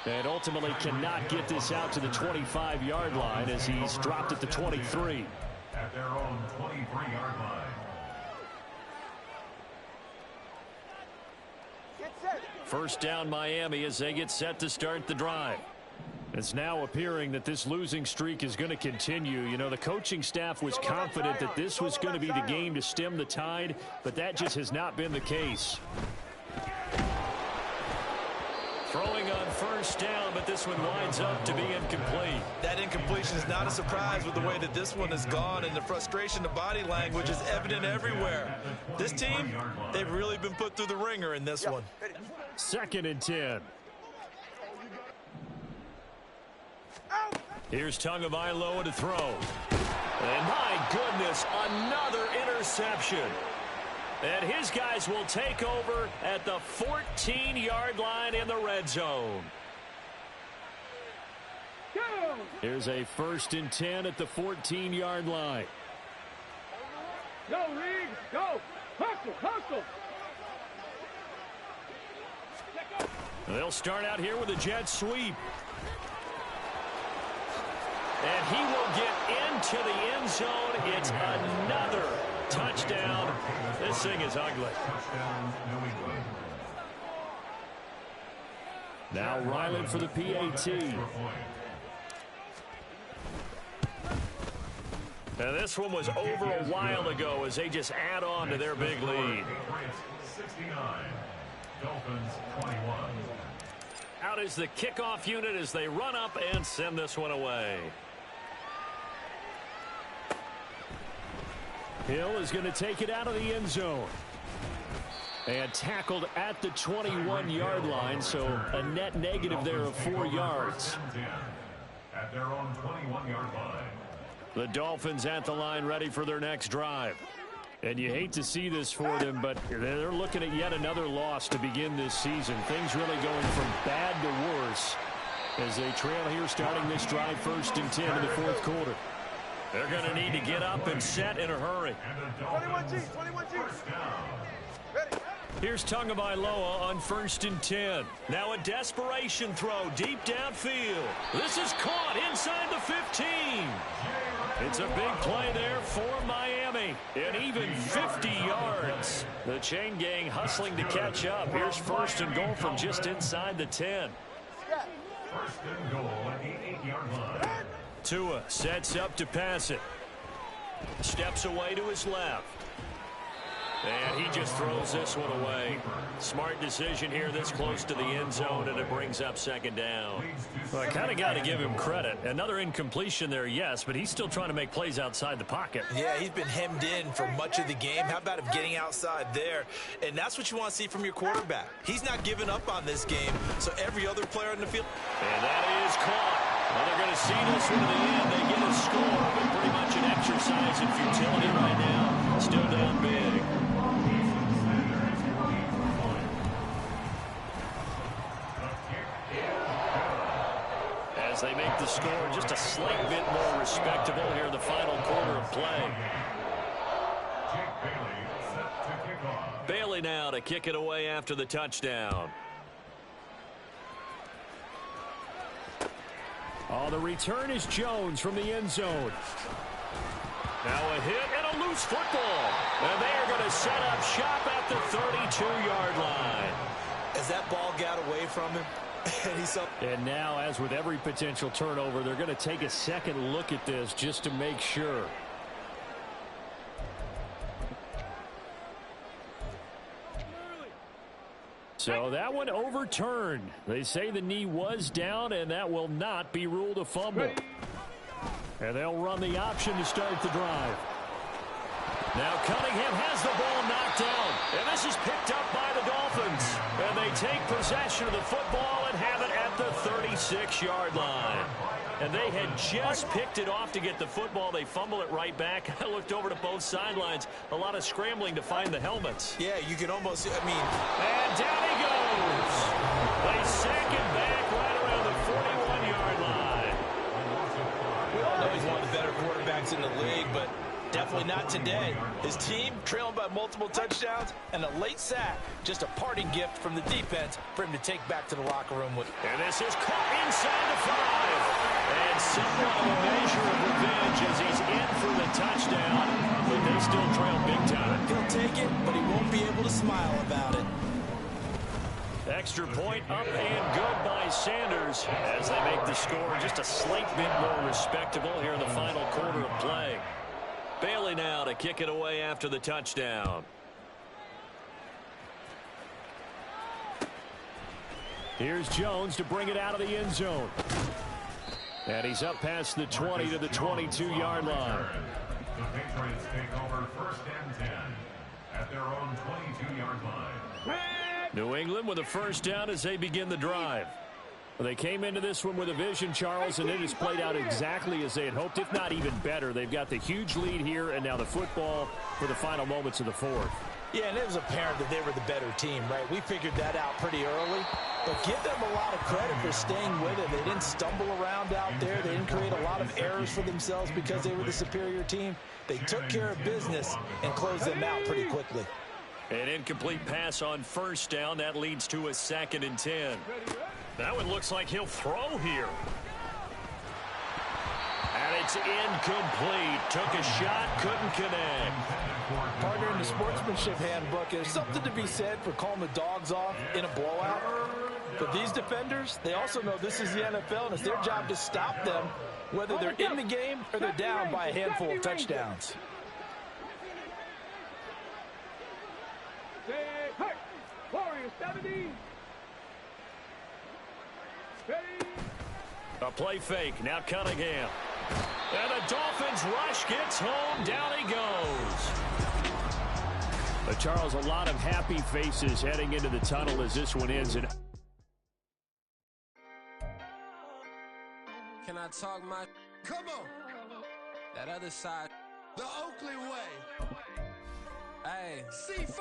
Speaker 2: And ultimately cannot get this out to the 25-yard line as he's dropped at the 23.
Speaker 3: At their own 23-yard line.
Speaker 2: First down Miami as they get set to start the drive. It's now appearing that this losing streak is going to continue. You know, the coaching staff was confident that this was going to be the game to stem the tide, but that just has not been the case. Throwing on first down, but this one winds up to be incomplete.
Speaker 5: That incompletion is not a surprise with the way that this one has gone, and the frustration of body language is evident everywhere. This team, they've really been put through the ringer in this one.
Speaker 2: 2nd and 10. Here's Tagovailoa to throw. And my goodness, another interception. And his guys will take over at the 14-yard line in the red zone. Here's a 1st and 10 at the 14-yard line.
Speaker 4: Go, Reed, go. Hustle, hustle.
Speaker 2: They'll start out here with a jet sweep. And he will get into the end zone. It's another touchdown. This thing is ugly. Now Ryland for the PAT. And this one was over a while ago as they just add on to their big lead.
Speaker 3: 69. Dolphins 21.
Speaker 2: Out is the kickoff unit as they run up and send this one away. Hill is going to take it out of the end zone. And tackled at the 21-yard line, so a net negative there of 4 yards.
Speaker 3: At their own 21-yard line.
Speaker 2: The Dolphins at the line ready for their next drive. And you hate to see this for them, but they're looking at yet another loss to begin this season. Things really going from bad to worse as they trail here starting this drive 1st and 10 in the 4th quarter. They're going to need to get up and set in a hurry.
Speaker 4: 21G, 21G. Ready.
Speaker 2: Here's Tagovailoa on 1st and 10. Now a desperation throw deep downfield. This is caught inside the 15. It's a big play there for Miami. And even 50 yards. The chain gang hustling to catch up. Here's 1st and goal from just inside the 10.
Speaker 3: 1st and goal at the 8-yard line.
Speaker 2: Tua sets up to pass it. Steps away to his left. And he just throws this one away. Smart decision here this close to the end zone, and it brings up second down. Well, I kind of got to give him credit. Another incompletion there, yes, but he's still trying to make plays outside the pocket.
Speaker 5: Yeah, he's been hemmed in for much of the game. How about him getting outside there? And that's what you want to see from your quarterback. He's not giving up on this game, so every other player on the field.
Speaker 2: And that is caught. Well, they're going to see this one to the end. They get a score, but pretty much an exercise in futility right now. Still down big. As they make the score just a slight bit more respectable here in the final quarter of play. Bailey now to kick it away after the touchdown. Oh, the return is Jones from the end zone. Now a hit and a loose football. And they are going to set up shop at the 32-yard line.
Speaker 5: As that ball got away from him, and he's up.
Speaker 2: And now, as with every potential turnover, they're going to take a second look at this just to make sure. So that one overturned. They say the knee was down, and that will not be ruled a fumble. And they'll run the option to start the drive. Now Cunningham has the ball knocked down, and this is picked up by the Dolphins. And they take possession of the football and have it at the 36-yard line. And they had just picked it off to get the football. They fumble it right back. I looked over to both sidelines. A lot of scrambling to find the helmets.
Speaker 5: Yeah, you can almost,
Speaker 2: And down he goes. They sack him back right around the 41-yard line.
Speaker 5: We all know he's one of the better quarterbacks in the league, but definitely not today. His team trailing by multiple touchdowns and a late sack. Just a parting gift from the defense for him to take back to the locker room with.
Speaker 2: And this is caught inside the 5. And somewhat of a measure of revenge as he's in for the touchdown. But they still trail big time.
Speaker 5: He'll take it, but he won't be able to smile about it.
Speaker 2: Extra point up and good by Sanders as they make the score just a slight bit more respectable here in the final quarter of play. Bailey now to kick it away after the touchdown. Here's Jones to bring it out of the end zone. And he's up past the 20 to the 22-yard line.
Speaker 3: The Patriots take over 1st and 10 at their own 22-yard line.
Speaker 2: New England with a first down as they begin the drive. Well, they came into this one with a vision, Charles, and it has played out exactly as they had hoped, if not even better. They've got the huge lead here, and now the football for the final moments of the fourth.
Speaker 5: Yeah, and it was apparent that they were the better team, right? We figured that out pretty early. But give them a lot of credit for staying with it. They didn't stumble around out there. They didn't create a lot of errors for themselves because they were the superior team. They took care of business and closed them out pretty quickly.
Speaker 2: An incomplete pass on first down. That leads to a 2nd and 10. That one looks like he'll throw here. And it's incomplete. Took a shot, couldn't connect.
Speaker 6: Partner, in the sportsmanship handbook, there's something to be said for calling the dogs off in a blowout. But these defenders, they also know this is the NFL, and it's their job to stop them, whether they're in the game or they're down by a handful of touchdowns.
Speaker 4: Warriors 70.
Speaker 2: A play fake. Now Cunningham. And the Dolphins rush gets home. Down he goes. But Charles, a lot of happy faces heading into the tunnel as this one ends.
Speaker 1: Can I talk my... Come on. That other side. The Oakley way. Hey. C5.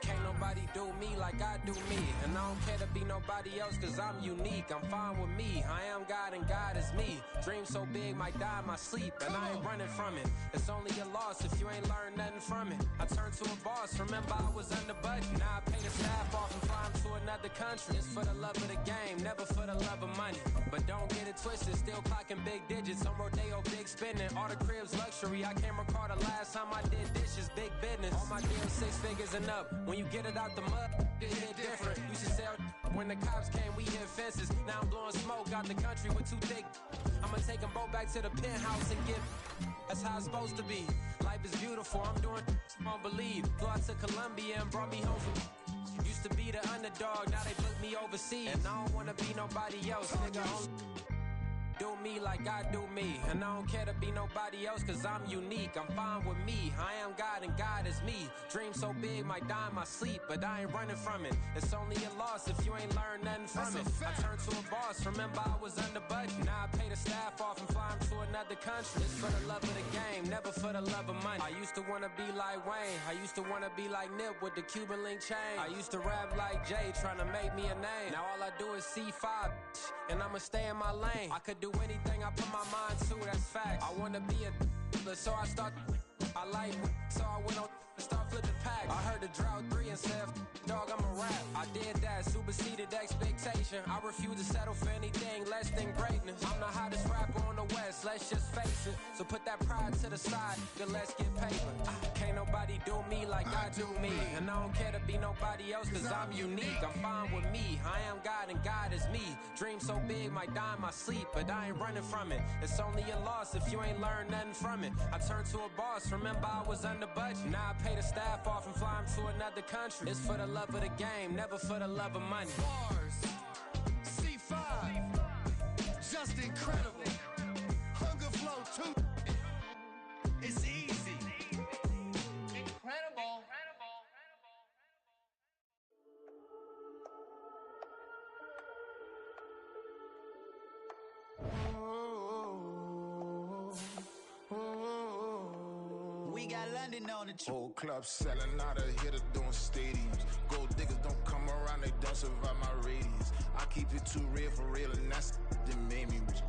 Speaker 1: Can't nobody do me like I do me. And I don't care to be nobody else cause I'm unique. I'm fine with me. I am God and God is me. Dream so big might die in my sleep. And I ain't running from it. It's only a loss if you ain't learned nothing from it. I turned to a boss. Remember I was under budget. Now I pay the staff off and fly them to another country. It's for the love of the game. Never for the love of money. But don't get it twisted. Still clocking big digits. On Rodeo, big spending. All the cribs luxury. I can't recall the last time I did dishes. Big business. All my deals 6 figures and up. When you get it out the mud, it hit different. Used to sell when the cops came, we hit fences. Now I'm blowing smoke out the country with 2 thick. I'ma take them both back to the penthouse and get. That's how it's supposed to be. Life
Speaker 7: life is beautiful. I'm doing won't believe. Flew out to Colombia and brought me home from. Used to be the underdog, now they put me overseas. And I don't wanna be nobody else, nigga. Do me like I do me. And I don't care to be nobody else, cause I'm unique. I'm fine with me. I am God and God is me. Dream so big, might die in my sleep, but I ain't running from it. It's only a loss if you ain't learned nothing from it. I turned to a boss, remember I was under budget. Now I pay the staff off and fly them to another country. It's for the love of the game, never for the love of money. I used to wanna be like Wayne. I used to wanna be like Nip with the Cuban link chain. I used to rap like Jay, trying to make me a name. Now all I do is C5, and I'ma stay in my lane. I could do anything I put my mind to, that's facts. I wanna be a so I start. I like so I went on start flipping packs. I heard the drought 3 and said, dog, I'm a rap. I did that, superseded expectation. I refuse to settle for anything less than greatness. I'm the hottest rapper on the West, let's just face it. So put that pride to the side, then let's get paper. Can't nobody do me like I do me. And I don't care to be nobody else, cause I'm unique. I'm fine with me, I am God and God is me. Dream so big, might die in my sleep, but I ain't running from it. It's only a loss if you ain't learned nothing from it. I turned to a boss, remember I was under budget. Now I pay the staff off and fly them to another country. It's for the love of the game, never for the love of money.
Speaker 1: Bars, C5, just incredible. Hunger flow too. It's easy. Incredible.
Speaker 8: We got London on the
Speaker 9: Whole club selling out of here to doing stadiums. Gold diggers don't come around, they don't survive my radius. I keep it too real for real, and that's that made me rich.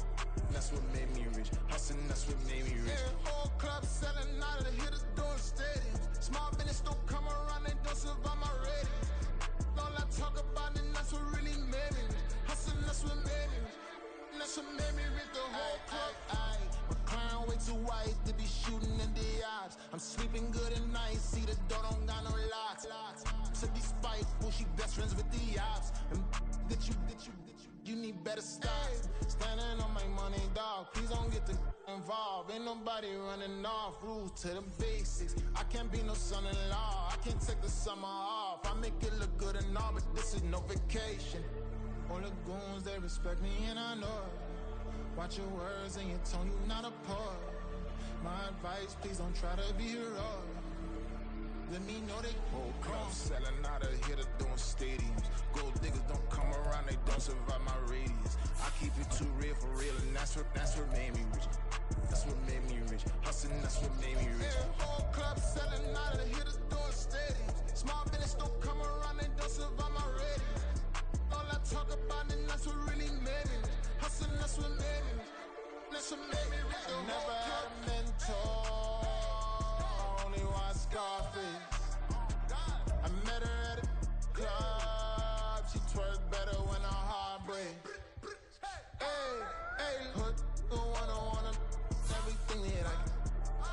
Speaker 9: That's what made me rich. Hustling, that's what made me rich. Yeah, whole club selling out of here to doing stadiums. Small business don't come around, they don't survive my radius. All I talk about, and that's what really made me rich. Hustling, that's what made me rich. That's what made me rich. The whole club. My clown way too white to be shooting in the eyes. I'm sleeping good at night, see the door don't got no locks. To be spiteful, she best friends with the ops. And you need better stop. Standing on my money, dog. Please don't get involved. Ain't nobody running off. Rules to the basics. I can't be no son-in-law. I can't take the summer off. I make it look good and all, but this is no vacation. All the goons, they respect me and I know it. Watch your words and your tone, you not a poet. My advice, please don't try to be heroic. Let me know they whole club selling out of here to doing stadiums. Gold diggers don't come around, they don't survive my radius. I keep it too real for real, and that's what made me rich. That's what made me rich. Hustling, that's what made me rich. Yeah, whole club selling out of here to doing stadiums. Small business don't come around, they don't survive my radius. All I talk about, and that's what really made me rich. Hustling, that's what made me rich. That's what made me rich. I never had a mentor. I only watch Scarface. I met her at a club. She twerk better when her heart breaks. Hey, put the one everything that I get.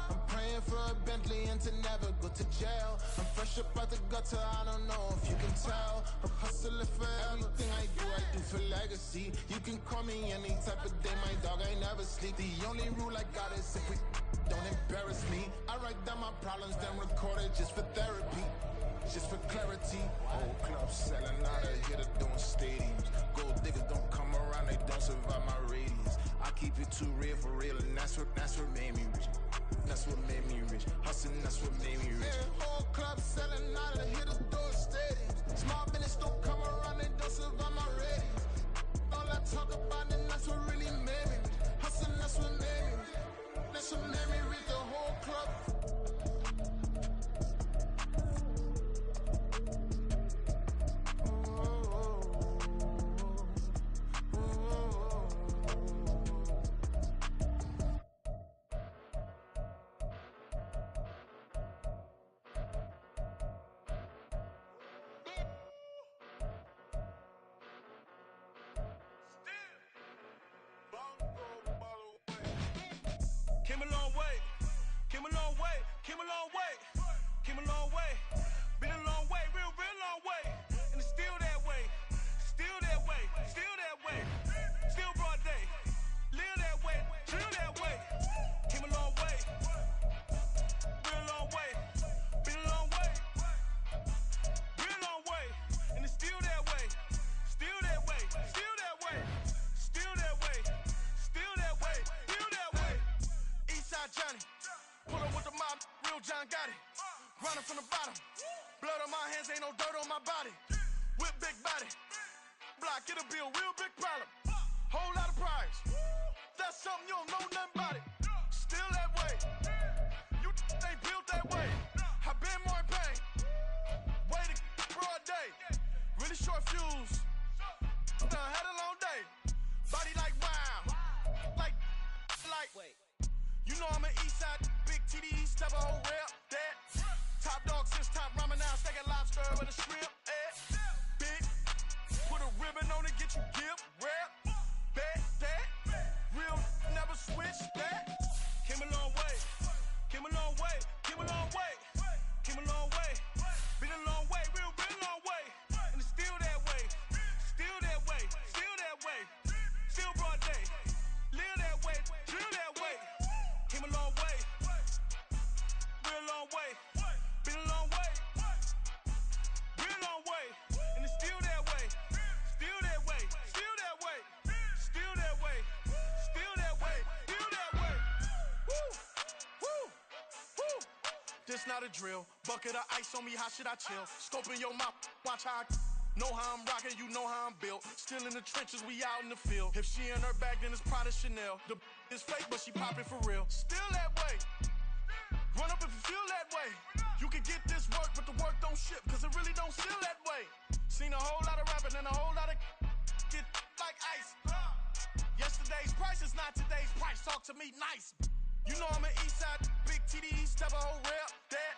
Speaker 9: I'm praying for a Bentley and to never go to jail. I'm fresh up out the gutter, I don't know if you can tell. I'm hustling for everything I do for legacy. You can call me any type of day, my dog, I never sleep. The only rule I got is if we don't embarrass me. I write down my problems, then record it just for therapy. Just for clarity. Whole club selling out of here to doing stadiums. Gold diggers don't come around, they don't survive my radius. I keep it too real for real, and that's what made me rich. That's what made me rich. Hustling, that's what made me rich. Yeah, whole club selling out of here to doing stadiums. Small business don't come around, they don't survive my radius. All I talk about, and that's what really made me rich. Hustling, that's what made me rich. That's what made me rich. The whole club.
Speaker 1: Came a long way, came a long way, came a long way, came a long way, been a long way, real long way, and it's still that way, still that way, still that way, still broad day, live that way, drill that way, came a long way, real
Speaker 9: John got it. Running from the bottom. Blood on my hands, ain't no dirt on my body. With big body. Block, it'll be a real big problem. Whole lot of prize. That's something you don't know nothing about it. Still that way. You ain't built that way. I been more in pain. Waited broad day. Really short fuse. Done had a long day. Body like wow. Like. Wait. You know I'm an east side. Big TDE, step a whole rep. That. Top dog since top ramen now. Steak lobster with a shrimp. Big. Put a ribbon on it, get you give. Rep. Bet that. Real never switch that. Came a long way. Came a long way. Came a long way. Came a long way. Been a long way. Real long way. And it's still that way. Still that way. Still that way. Still broad day. Live that way. Drill that way. Came a long way. Real long way. Been a long way. Real long way. And it's still that way. Still that way. Still that way. Still that way. Still that way. Still that way. Woo. Woo. Woo. This not a drill. Bucket of ice on me, how should I chill? Scope in your mouth, watch how I know how I'm rocking, you know how I'm built. Still in the trenches, we out in the field. If she in her bag, then it's Prada Chanel. The is fake, but she popping for real. Still that way. Run up if you feel that way. You can get this work, but the work don't ship, cause it really don't feel that way. Seen a whole lot of rapping and a whole lot of get like ice. Yesterday's price is not today's price. Talk to me nice. You know I'm an east side, big TDE, step a whole rep. That.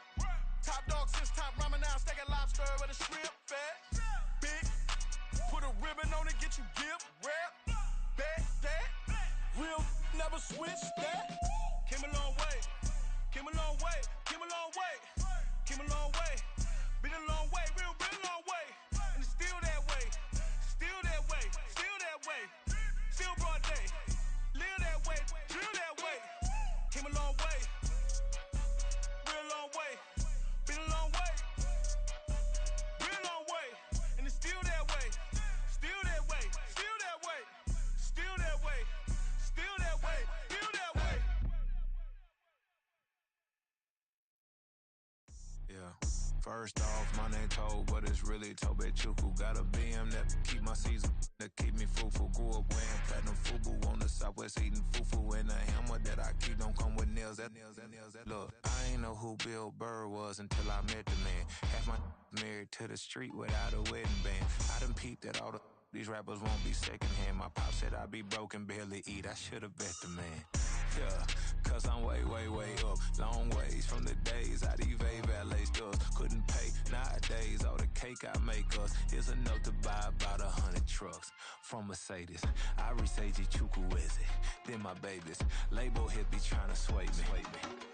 Speaker 9: Top dog since top ramen now. Steak lobster with a shrimp. Fat. Big. Put a ribbon on it, get you give. Rep. Bet that. Real never switch that. Came a long way. Came a long way. Came a long way. Came a long way. Been a long way. Real been a long way. And it's still that way. Still that way. Still that way. Still broad day. Live that way. Drill that way. Came a long way. Real long way. Been a long way. Real long way. And it's still that way. Still that way. Still that way. Still that way. Still that way. Still that way.
Speaker 10: Yeah. First off, my name Toe, but it's really Tobe Chuku. Got a BM that keep my season, that keep me fruitful. Grew up wearing platinum FUBU on the Southwest eating fufu. And the hammer that I keep don't come with nails. Look, I ain't know who Bill Burr was until I met the man. Half my married to the street without a wedding band. I done peeped that all these rappers won't be secondhand. My pop said I'd be broken, barely eat. I should've bet the man. Yeah, cause I'm way up. Long ways from the days I these valet stores couldn't pay. Nowadays, all the cake I make us is enough to buy about 100 trucks from Mercedes. I resage Chukwueze, then my babies. Label hit be trying to sway me.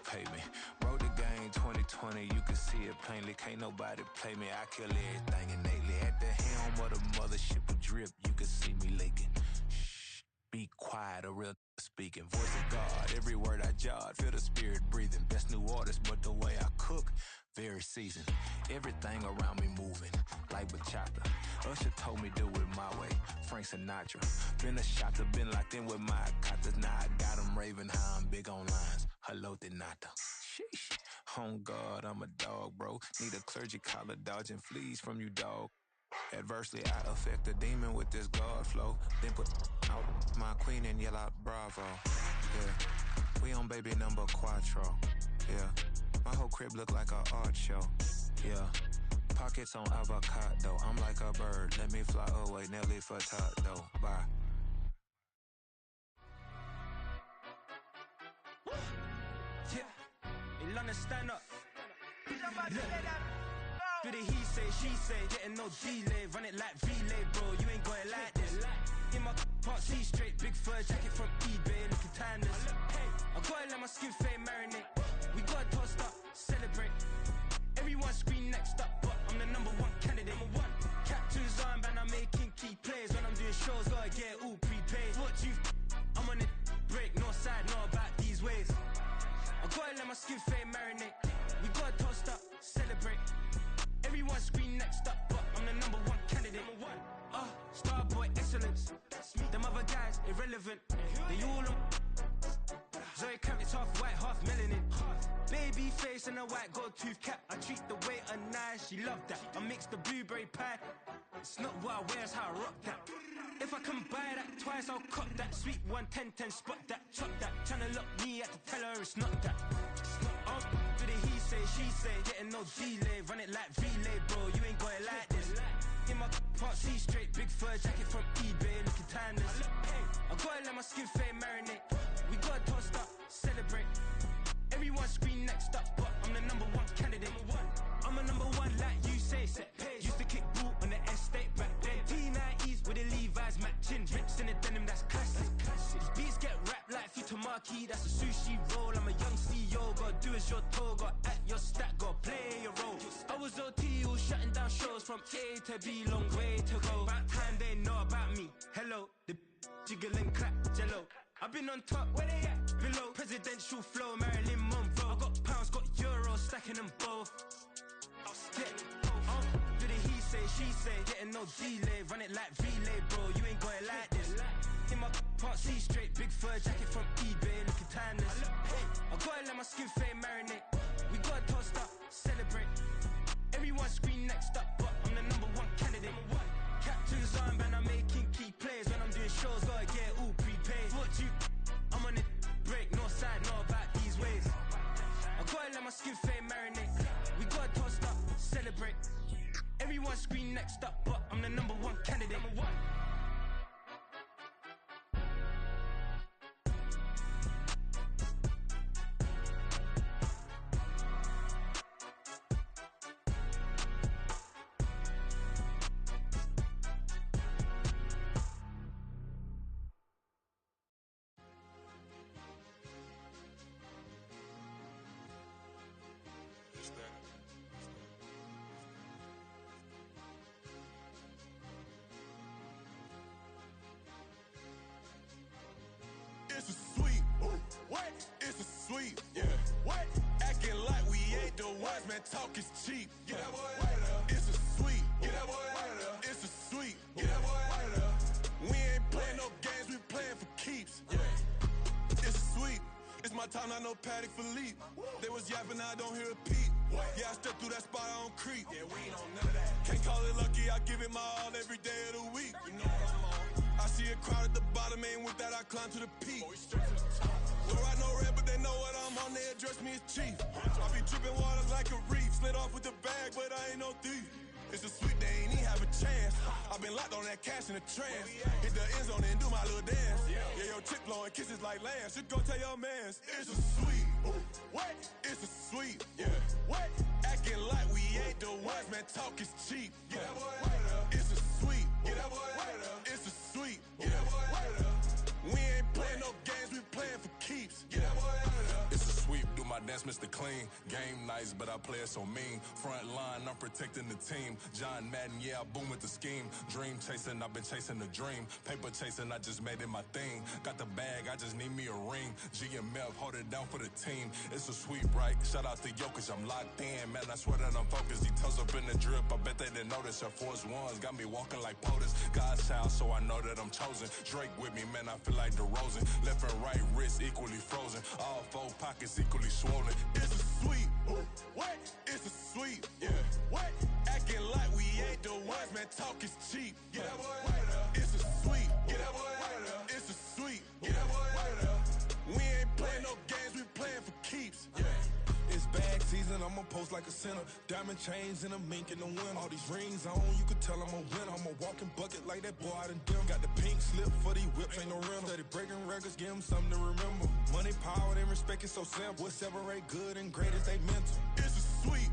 Speaker 10: Pay me. Wrote the game 2020, you can see it plainly. Can't nobody play me. I kill everything innately. At the helm of the mothership with drip, you can see me leaking. Shh, be quiet, a real speaking. Voice of God, every word I jot, feel the spirit breathing. Best new artist, but the way I cook, very seasoned. Everything around me moving, like bachata. Usher told me do it my way, Frank Sinatra. Been a shotter, been locked in with my katas. Now I got them raving how I'm big on lines. Hello, Denata. Sheesh. On God, I'm a dog, bro. Need a clergy collar, dodging fleas from you, dog. Adversely, I affect the demon with this God flow. Then put out my queen and yell out bravo. Yeah, we on baby number quattro. Yeah, my whole crib look like a art show. Yeah, pockets on avocado. I'm like a bird, let me fly away. Nelly Furtado, bye.
Speaker 11: Yeah, in London, stand up. Look. Do the he say, she say, getting no delay. Run it like relay, bro, you ain't got it like this. In my part C straight, big fur jacket from eBay, looking timeless. Hey, I gotta let my skin fade marinate. We gotta toast up, celebrate. Everyone scream next up, but I'm the number one candidate. Captain's armband, I'm making key plays. When I'm doing shows, gotta get it all prepaid. What you I'm on it, break, no side, know about these ways. I gotta let my skin fade marinate. We gotta toast up, celebrate. Everyone scream next up, but I'm the number one candidate. Starboy excellence. Them other guys irrelevant. They all on. Zoe crap, it's half white, half melanin. Baby face and a white gold tooth cap. I treat the waiter nice, she love that. I mix the blueberry pie. It's not what I wear, it's how I rock that. If I can buy that twice, I'll cut that. Sweet 110, spot that, chop that. Tryna lock me, I can tell her it's not that. Oh, do the he say, she say, getting no delay. Run it like relay, bro, you ain't got it like this. In my part C straight, big fur jacket from eBay, looking timeless. I gotta let my skin fade marinate. We gotta toast up, celebrate. Everyone scream next up, but I'm the number one candidate. I'm a number one like you say, set pace. Used to kick ball on the estate back then. T90s with the Levi's matching. Drips in the denim, that's classic. These beats get wrapped like Futamaki, that's a sushi roll. I'm a young CEO, gotta do as you're told. Gotta act your stat, gotta play your role. I was OT, all shutting down shows from A to B, long way to go. About time they know about me. Hello, the jiggle and clap, jello. I've been on top, where they at? Below, presidential flow, Marilyn Monroe. I got pounds, got euros, stacking them both. Do the he say, she say, getting no delay. Run it like relay, bro, you ain't got it like this. In my part C straight, big fur jacket from eBay, looking timeless. I gotta let my skin fade marinate. We gotta toast up, celebrate. Everyone scream next up, but I'm the number one candidate. Captain's armband, I'm making key plays. When I'm doing shows, gotta get all prepaid. What you? I'm on it, break, no side, know about these ways. I gotta let my skin fade marinate. We gotta toast up, celebrate. Everyone scream next up, but I'm the number one candidate.
Speaker 12: It's a sweet, what? It's a sweet, yeah. What? Acting like we ain't the ones, man. Talk is cheap. Get that boy out of there. It's a sweet, get that boy out of there. It's a sweet, get that boy out of there. We ain't playing no games, we playing for keeps. Yeah. It's sweet. It's my time, I know Paddock Philippe. They was yapping, I don't hear a peep. Yeah, I step through that spot, I don't creep. Yeah, we ain't on none of that. Can't call it lucky, I give it my all every day of the week. You know what I'm on. I see a crowd at the bottom, and with that I climb to the peak. We're right no red, but they know what I'm on, they address me as chief. I be dripping water like a reef, slid off with the bag, but I ain't no thief. It's a sweet, they ain't even have a chance. I've been locked on that cash in a trance. Hit the end zone and do my little dance. Yeah, your chick blowing kisses like lambs. Should go tell your mans. It's a sweet, what? It's a sweet, yeah. What? Acting like we ain't the ones, man. Talk is cheap. Get that boy out of there. It's a sweet, get that boy out of there. It's a sweet, get that boy out of there. We ain't playing no games, we playing for keeps. Get that boy out of there.
Speaker 13: It's a sweep, do my dance, Mr. Clean. Game nice, but I play it so mean. Front line, I'm protecting the team. John Madden, yeah, I boom with the scheme. Dream chasing, I've been chasing the dream. Paper chasing, I just made it my thing. Got the bag, I just need me a ring. GMF, hold it down for the team. It's a sweep, right? Shout out to Jokic, I'm locked in. Man, I swear that I'm focused. He toes up in the drip, I bet they didn't notice. Air Force Ones got me walking like POTUS. God's child, so I know that I'm chosen. Drake with me, man, I feel like DeRozan. Left and right wrist equally frozen. All four pockets equally swollen.
Speaker 12: It's a sweet, what? It's a sweet, yeah. What? Acting like we ain't the ones, man. Talk is cheap. Get that boy out of there. It's a sweet, get that boy out of there. It's a sweet, get that boy out of there. We ain't playing no games, we playing for keeps. Yeah.
Speaker 14: It's bag season, I'ma post like a sinner. Diamond chains and a mink in the wind. All these rings on, you could tell I'm a winner. I'm a walking bucket like that boy out in Denver. Got the pink slip for these whips, ain't no rental. Steady breaking records, give them something to remember. Money, power, and respect is so simple. What separate good and great is they mental.
Speaker 12: It's a sweet,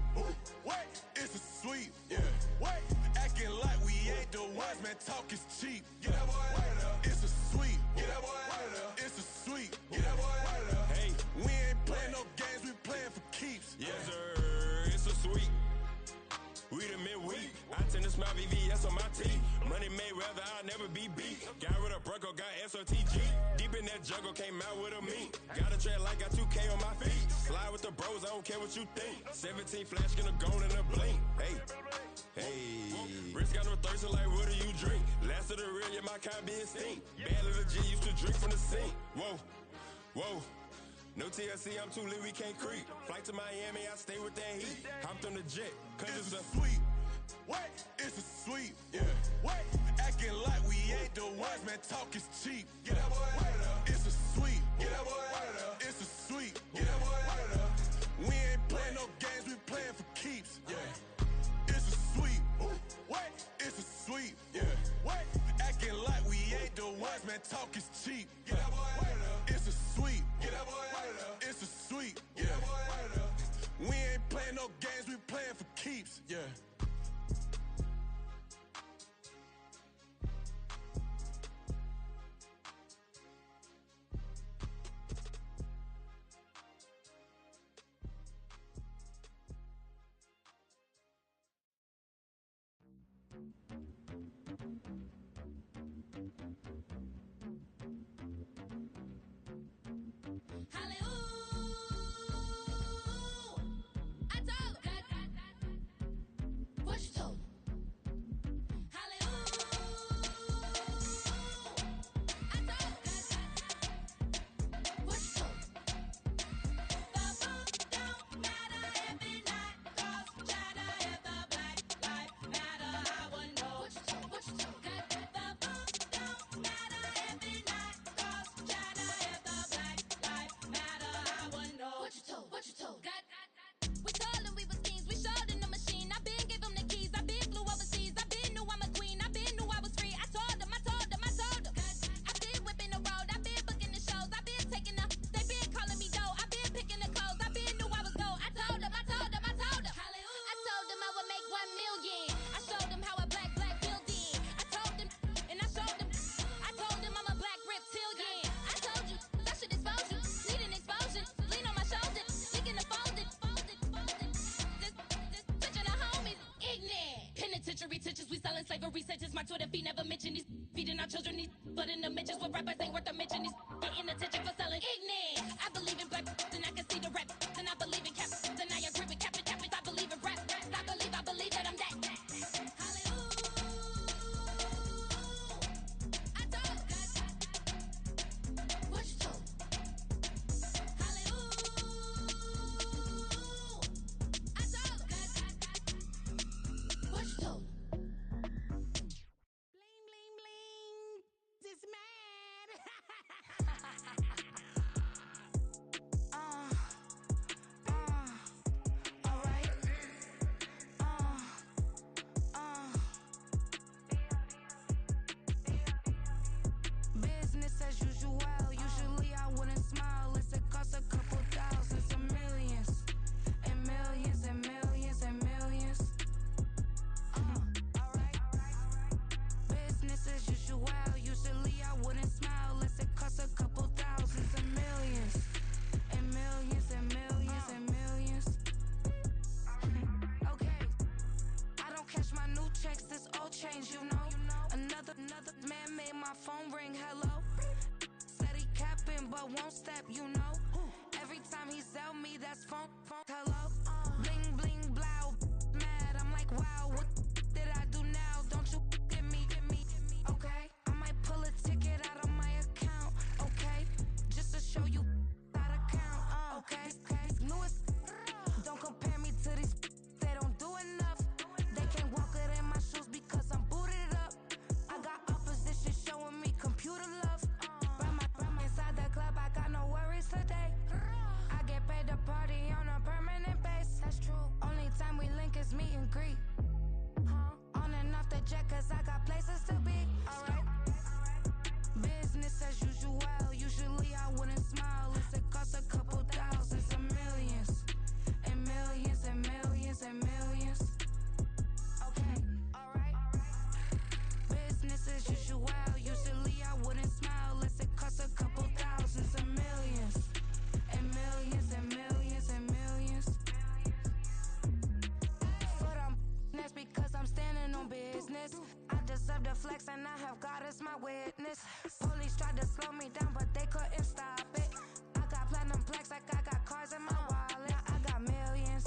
Speaker 12: what? It's a sweet, yeah. What? Acting like we ain't the ones, man. Talk is cheap. Get that boy out of there. It's a sweet, get that boy out of there. It's a sweet, get that boy out of there. Hey, we ain't playing no games, we playing for keeps.
Speaker 15: Yes, sir. It's a sweet. We the midweek. I tend to smile VVS on my teeth. Money made rather I'll never be beat. Got rid of Bronco, got SOTG. Deep in that jungle, came out with a meat. Got a tread like got 2K on my feet. Slide with the bros, I don't care what you think. 17 flash, gonna go in a blink. Hey. Hey, Rich got no thirst, like what do you drink? Last of the real, yeah, my kind be extinct. Bad little G used to drink from the sink. Whoa, whoa. No TLC, I'm too lit, we can't creep. Flight to Miami, I stay with that heat. Hopped on the jet, cause it's a
Speaker 12: sweet. What? It's a sweet. Yeah. What? Acting like we ain't the ones, man. Talk is cheap. Get that boy out of there. It's a sweet. Get that boy out of there. It's a sweet. Get that boy out of there. We ain't playing no games, we playing for keeps. Yeah. It's a sweet. What? It's a sweet. Yeah. What? Acting like we ain't the ones, man. Talk is cheap. Get that boy out of there. It's a sweet. Get that boy out of there. It's a sweet. Get that boy out of there. We ain't playing no games, we playing for keeps. Yeah.
Speaker 16: Slavery sentence, my Twitter feed never mentioned these feeding our children these but in the mentions with rappers ain't worth a mention these getting attention for selling ignorant. I believe in black and I can see the rap and I believe in cap and I agree with cap I believe in rap. I believe that I'm that.
Speaker 17: Business as usual. Usually I wouldn't smile unless it costs a couple thousands and millions. And millions and millions and millions. Alright. Business as usual. Usually I wouldn't smile unless it costs a couple thousands and millions. And millions and millions and millions. Okay. I don't catch my new checks, this old change, you know. Another man made my phone ring, hello. Said he capping but won't step, you know. Every time he sell me, that's phone, hello. Bling, bling, blow, mad, I'm like, wow, what did I do now? Don't you get me, okay? I might pull a ticket out of my account, okay? Just to show you how to count, okay? Newest, don't compare me to these, they don't do enough. They can't walk it in my shoes because I'm booted up. I got opposition showing me computer love. Run inside the club, I got no worries today. I get paid to party on a permanent base. That's true. Only time we link is meet and greet. On and off the jet, cause I got places to be. Alright. Business as usual. Usually I wouldn't smile unless it costs a couple thousands and millions. And millions and millions and millions. Okay, alright. Business as usual. Usually I wouldn't smile unless it costs a couple thousands and millions. And millions and millions and millions. Foot on, that's because I'm standing on business. I deserve the flex and I have God as my witness. Police tried to slow me down but they couldn't stop it. I got platinum plaques like I got cars in my wallet. I got millions.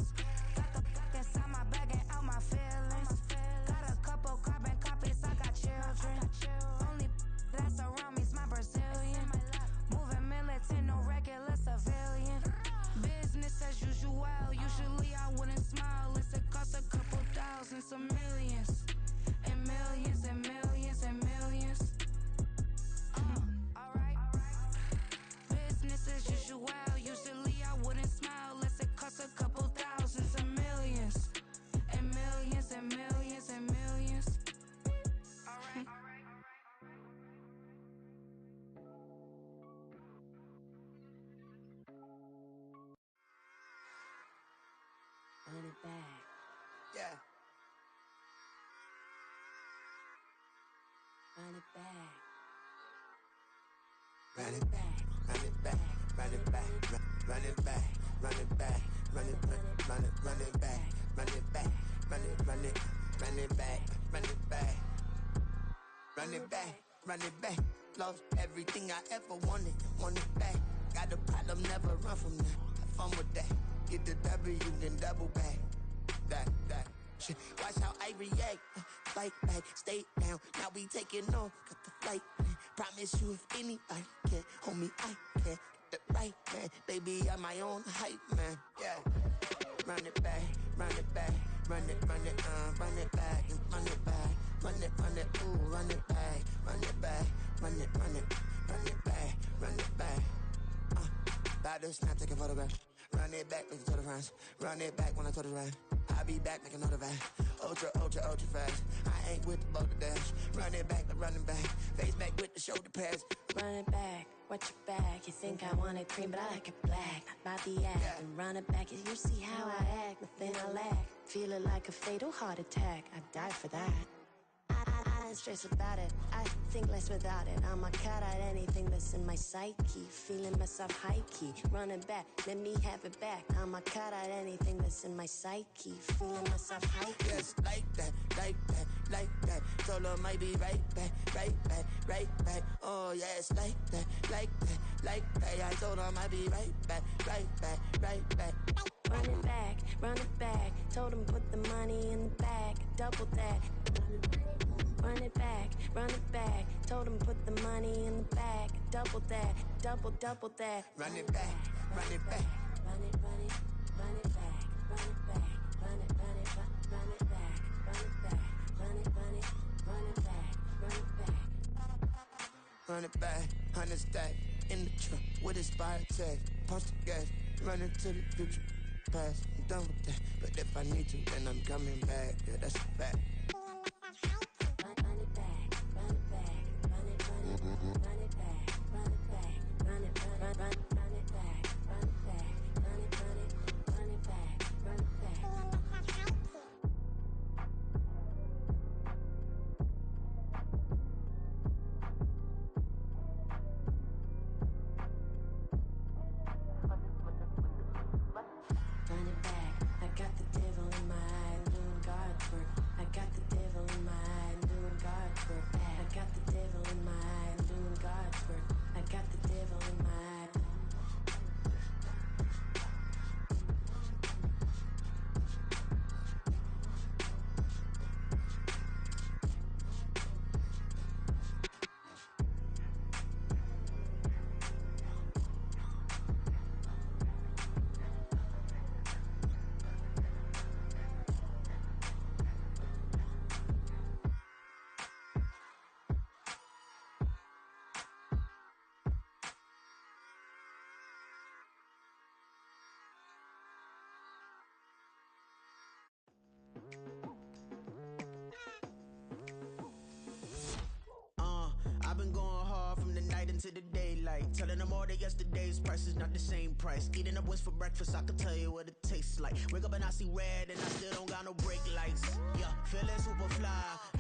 Speaker 17: Got the inside my bag and out my feelings. Got a couple carbon copies, I got children. Only that's around me's my Brazilian. Moving militant, no regular civilian. back.
Speaker 8: Yeah.
Speaker 17: Run it back.
Speaker 8: Run it back, run it back, run it back, run it back, run it back, run it back, run it back, run it back, run it back, run it back, run it back, run it back. Lost everything I ever wanted, want it back. Got a problem, never run from that. Have fun with that. Get the W, then double back. That. Shit. Watch how I react. Fight back, stay down. Now we taking off, got the flight. Promise you if anybody can, homie, I can. Get the right man, baby, I'm my own hype man. Yeah. Run it back, run it back, run it back, and run it back, run it, ooh, run it back, run it back, run it back, run it back. About to snap, take a photograph. Run it back, make it to the friends. Run it back when I told it right. I'll be back, make another back. Ultra fast. I ain't with the boat to dash. Run it back, but running back. Face back with the shoulder pads.
Speaker 17: Run it back, watch your back. You think I want it cream, but I like it black. Not the act.
Speaker 8: Yeah.
Speaker 17: And run it back, you see how I act. Nothing I lack. Feeling like a fatal heart attack. I'd die for that. I ain't stressed about it. I think less without it. I'ma cut out anything that's in my psyche. Feeling myself high key. Running back, let me have it back. I'ma cut out anything that's in my psyche. Feeling myself high key.
Speaker 8: Yes, like that, like that, like that. Told her might be right back, right back, right back. Oh yes, like that, like that, like that. I told her might be right back, right back, right back.
Speaker 17: Run it back, run it back. Told him put the money in the bag. Double that. Run it back, run it back. Told him put the money in the bag. Double that, double that.
Speaker 8: Run it back, run it back.
Speaker 17: Run it, run it, run it back, run it back, run it, run it, run it back, run it back, run it, run it, run it back, run it back.
Speaker 8: Run it back, 100 stack in the truck with expired tag. Punch the gas, run into the future. Past, I'm done with that. But if I need to, then I'm coming back. Yeah, that's a fact.
Speaker 17: Run it back, run it back, run it, run it, run it back, run it back, run it, run it back, run it back, run it, run it, run it back, run it back. Run it back, I got the devil in my eye, I'm doing guard work. I got the devil in my eye, I'm doing guard work. I got the devil in my eye, I'm doing guard work. I got the devil in my eye.
Speaker 18: I've been going hard from the night into the daylight. Telling them all that yesterday's price is not the same price. Eating up what's for breakfast, I can tell you what it tastes like. Wake up and I see red and I still don't got no brake lights. Yeah, feeling super fly.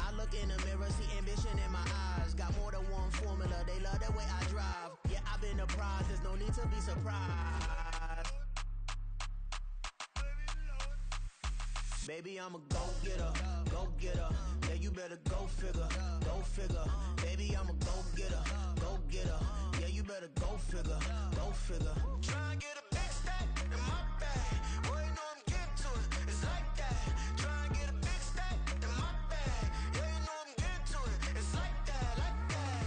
Speaker 18: I look in the mirror, see ambition in my eyes. Got more than one formula, they love the way I drive. Yeah, I've been a prize, there's no need to be surprised. Baby, I'm a go-getter, go-getter. Yeah, you better go figure, go figure. Baby, I'm a go-getter, go-getter. Yeah, you better go figure, go figure. Try and get a big stack in my bag. Boy, you know I'm getting to it, it's like that. Try and get a big stack in my bag. Yeah, you know I'm getting to it, it's like that, like that.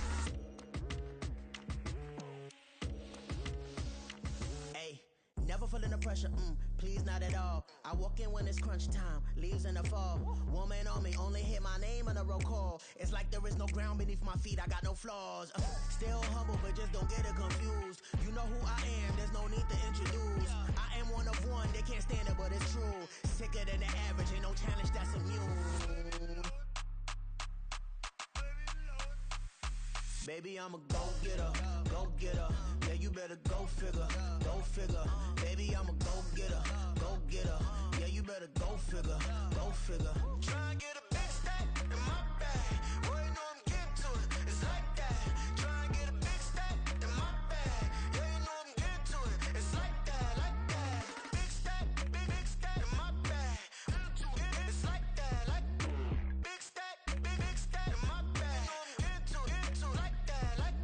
Speaker 18: Hey, never feeling the pressure, please not at all. I walk in when it's crunch time, leaves in the fall. Woman on me, only hit my name on a roll call. It's like there is no ground beneath my feet, I got no flaws. Still humble, but just don't get it confused. You know who I am, there's no need to introduce. I am one of one, they can't stand it, but it's true. Sicker than the average, ain't no challenge that's immune. Baby, I'm a go-getter, go-getter. Yeah, you better go figure, go figure. Baby, I'm a go-getter, go-getter. Yeah, you better go figure, go figure. Try and get a big stack in my bag. Boy, you know I'm getting to it. It's like that. Try and get a big stack in my bag. Yeah, you know I'm getting to it. It's like that, like that. Big stack in my bag. It's like that, like big stack in my bag. You know I'm getting to it, like that, like.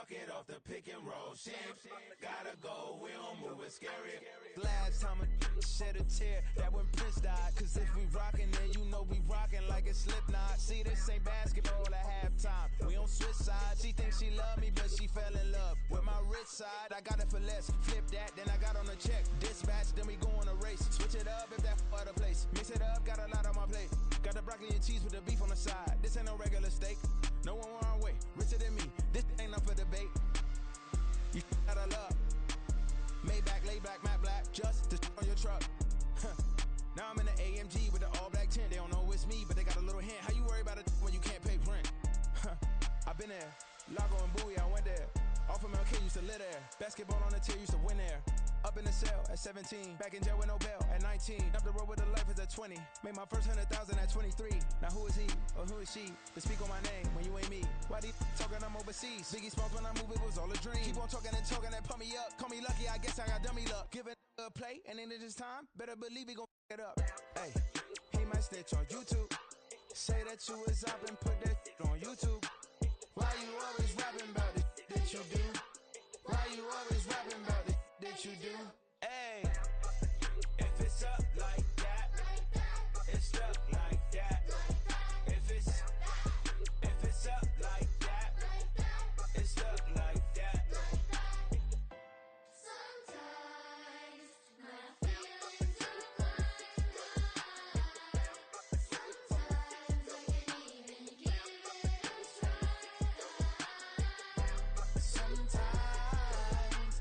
Speaker 19: fuck it off the pick and roll. Shit, gotta go, we don't move it scary.
Speaker 20: Last time a shed a tear, that when Prince died. Cause if we rockin', then you know we rockin' like a Slipknot. See, this ain't basketball at halftime. We on switch sides. She thinks she love me, but she fell in love with my rich side. I got it for less. Flip that, then I got on a check. Dispatch, then we go on a race. Switch it up if that other place. Mix it up, got a lot on my plate. Got the broccoli and cheese with the beef on the side. This ain't no regular steak. No one wrong way, richer than me. This ain't up for debate. You out of love. Maybach, lay back, matte black, just to on your truck. Now I'm in the AMG with the all black tint. They don't know it's me, but they got a little hint. How you worry about it when you can't pay rent? I've been there. Lago and Bowie, I went there. Off of MLK, used to live there. Basketball on the tier, used to win there. Up in the cell at 17. Back in jail with no bail at 19. Up the road with the life is at 20. Made my first 100,000 at 23. Now who is he or who is she to speak on my name when you ain't me? Why they talking I'm overseas? Biggie Smalls when I move, it was all a dream. Keep on talking and talking and pump me up. Call me lucky, I guess I got dummy luck. Give it a play and then it's time. Better believe we gon' it up. Hey, he might snitch on YouTube. Say that you was up and put that on YouTube. Why you always rapping about it that you do? Why you always rapping about it that you do? Hey, if it's up like that, it's stuck like that. If it's up like that, it's stuck like that.
Speaker 21: Sometimes my feelings are flying high. Sometimes I can't even give it a try.
Speaker 20: Sometimes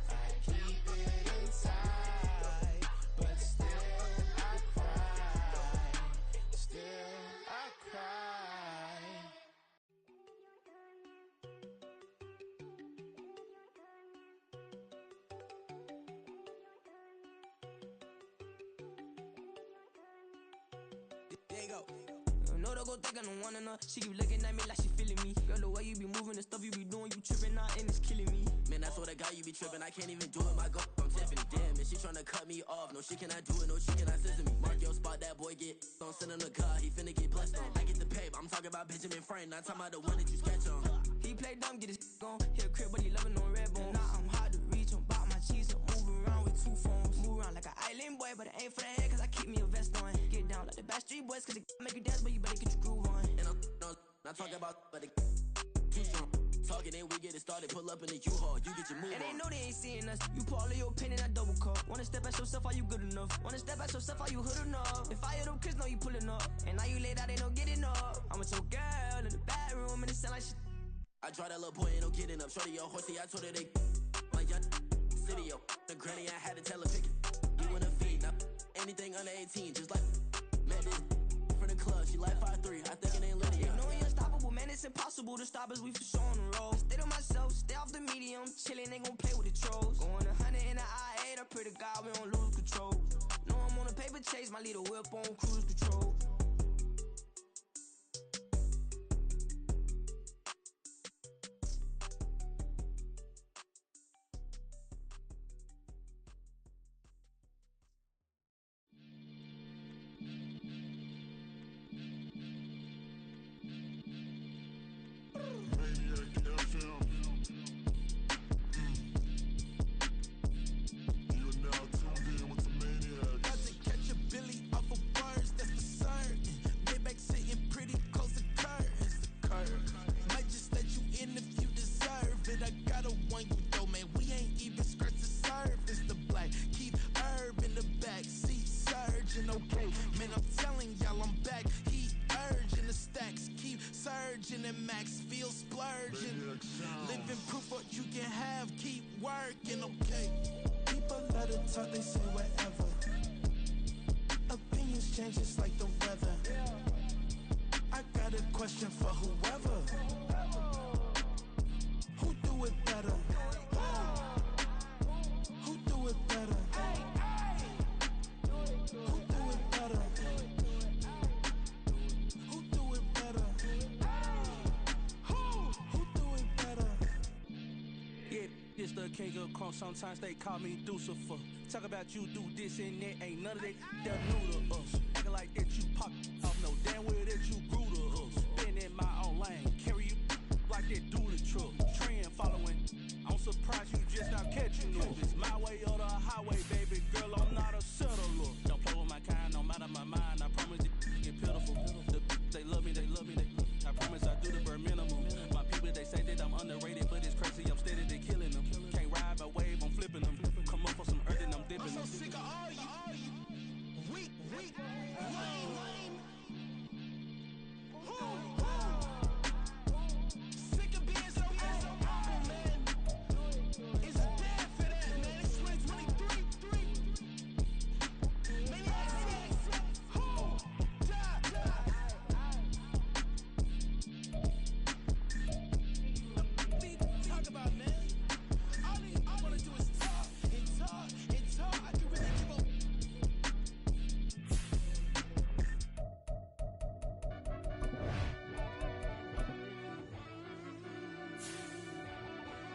Speaker 20: I keep it inside, but still I cry. Still I cry.
Speaker 11: There you go. No, don't go think I don't wanna know. She keep looking at me like she feeling me. Girl, the way you be moving, the stuff you be doing, you tripping out and it's killing me.
Speaker 22: Man, I swear to God, you be tripping. I can't even do it. My go from Tiffany. Damn, and she tryna cut me off. No, she cannot do it. No, she cannot scissor me. Mark your spot, that boy get on. Send him to God, he finna get blessed on. I get the pay, I'm talking about Benjamin Franklin. Not talking about the one that you sketch on.
Speaker 11: He play dumb, get his on. Hit a crib, but he loving on red bone. Now I'm hard to reach, I'm bout my cheese. I'm moving around with two phones. Move around like an island boy, but it ain't for the head, cause I keep me a vest on. Get down like the Backstreet Boys, cause it make you dance, but you better get your groove on.
Speaker 22: And I'm not talking about, but it too strong. Talking, then we get it started. Pull up in the U-Haul, you get your move
Speaker 11: and
Speaker 22: on.
Speaker 11: they know they ain't seeing us. You pull all of your pen in that double cup. Wanna step at yourself, are you good enough? Wanna step at yourself, are you hood enough? If I hear them kids, know you pulling up. And now you late out, they no getting up. I'm with your girl in the bedroom, and it sound like shit.
Speaker 22: I draw that little boy, ain't no getting up. Shorty, your horsey, I told her they my young city, yo. The granny, I had to tell her pick it. You in a feed, now anything under 18, just like met this from the club. She like 5'3", I think it ain't Lydia.
Speaker 11: You know we unstoppable, man, it's impossible to stop us, we for sure on the road. Stay to myself, stay off the medium, chillin', ain't gon' play with the trolls. Going 100 in the I-8, I pray to God we don't lose control. Know I'm on a paper chase, my leader whip on cruise control.
Speaker 20: Talk, they say whatever. Opinions change just like the weather. I got a question for whoever. Who do it better? Who do it better? Who do it better? Who do it better? Who do it better?
Speaker 23: Yeah, it's the king of crunk. Sometimes they call me Lucifer. Talk about you do this and that, ain't none of that new to us. Acting like that you pop off, no damn well that you grew to us. Been in my own lane, carry you like that do the truck. Trend following,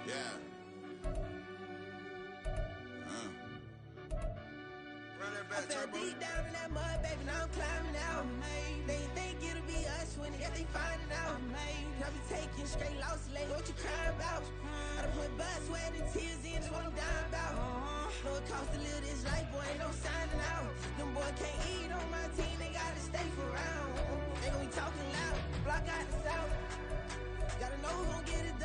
Speaker 12: Yeah.
Speaker 3: I fell deep down in that mud, baby, now I'm climbing out. They think it'll be us when they finding out. I be taking straight losses lately, what you crying about? I done put blood, sweat, and tears in, that's what I'm dying about. Know it costs to live this life, boy, ain't no signing out. Them boy can't eat on my team, they gotta stay for round. They gon' be talking loud, block out the south. Gotta know who gon' get it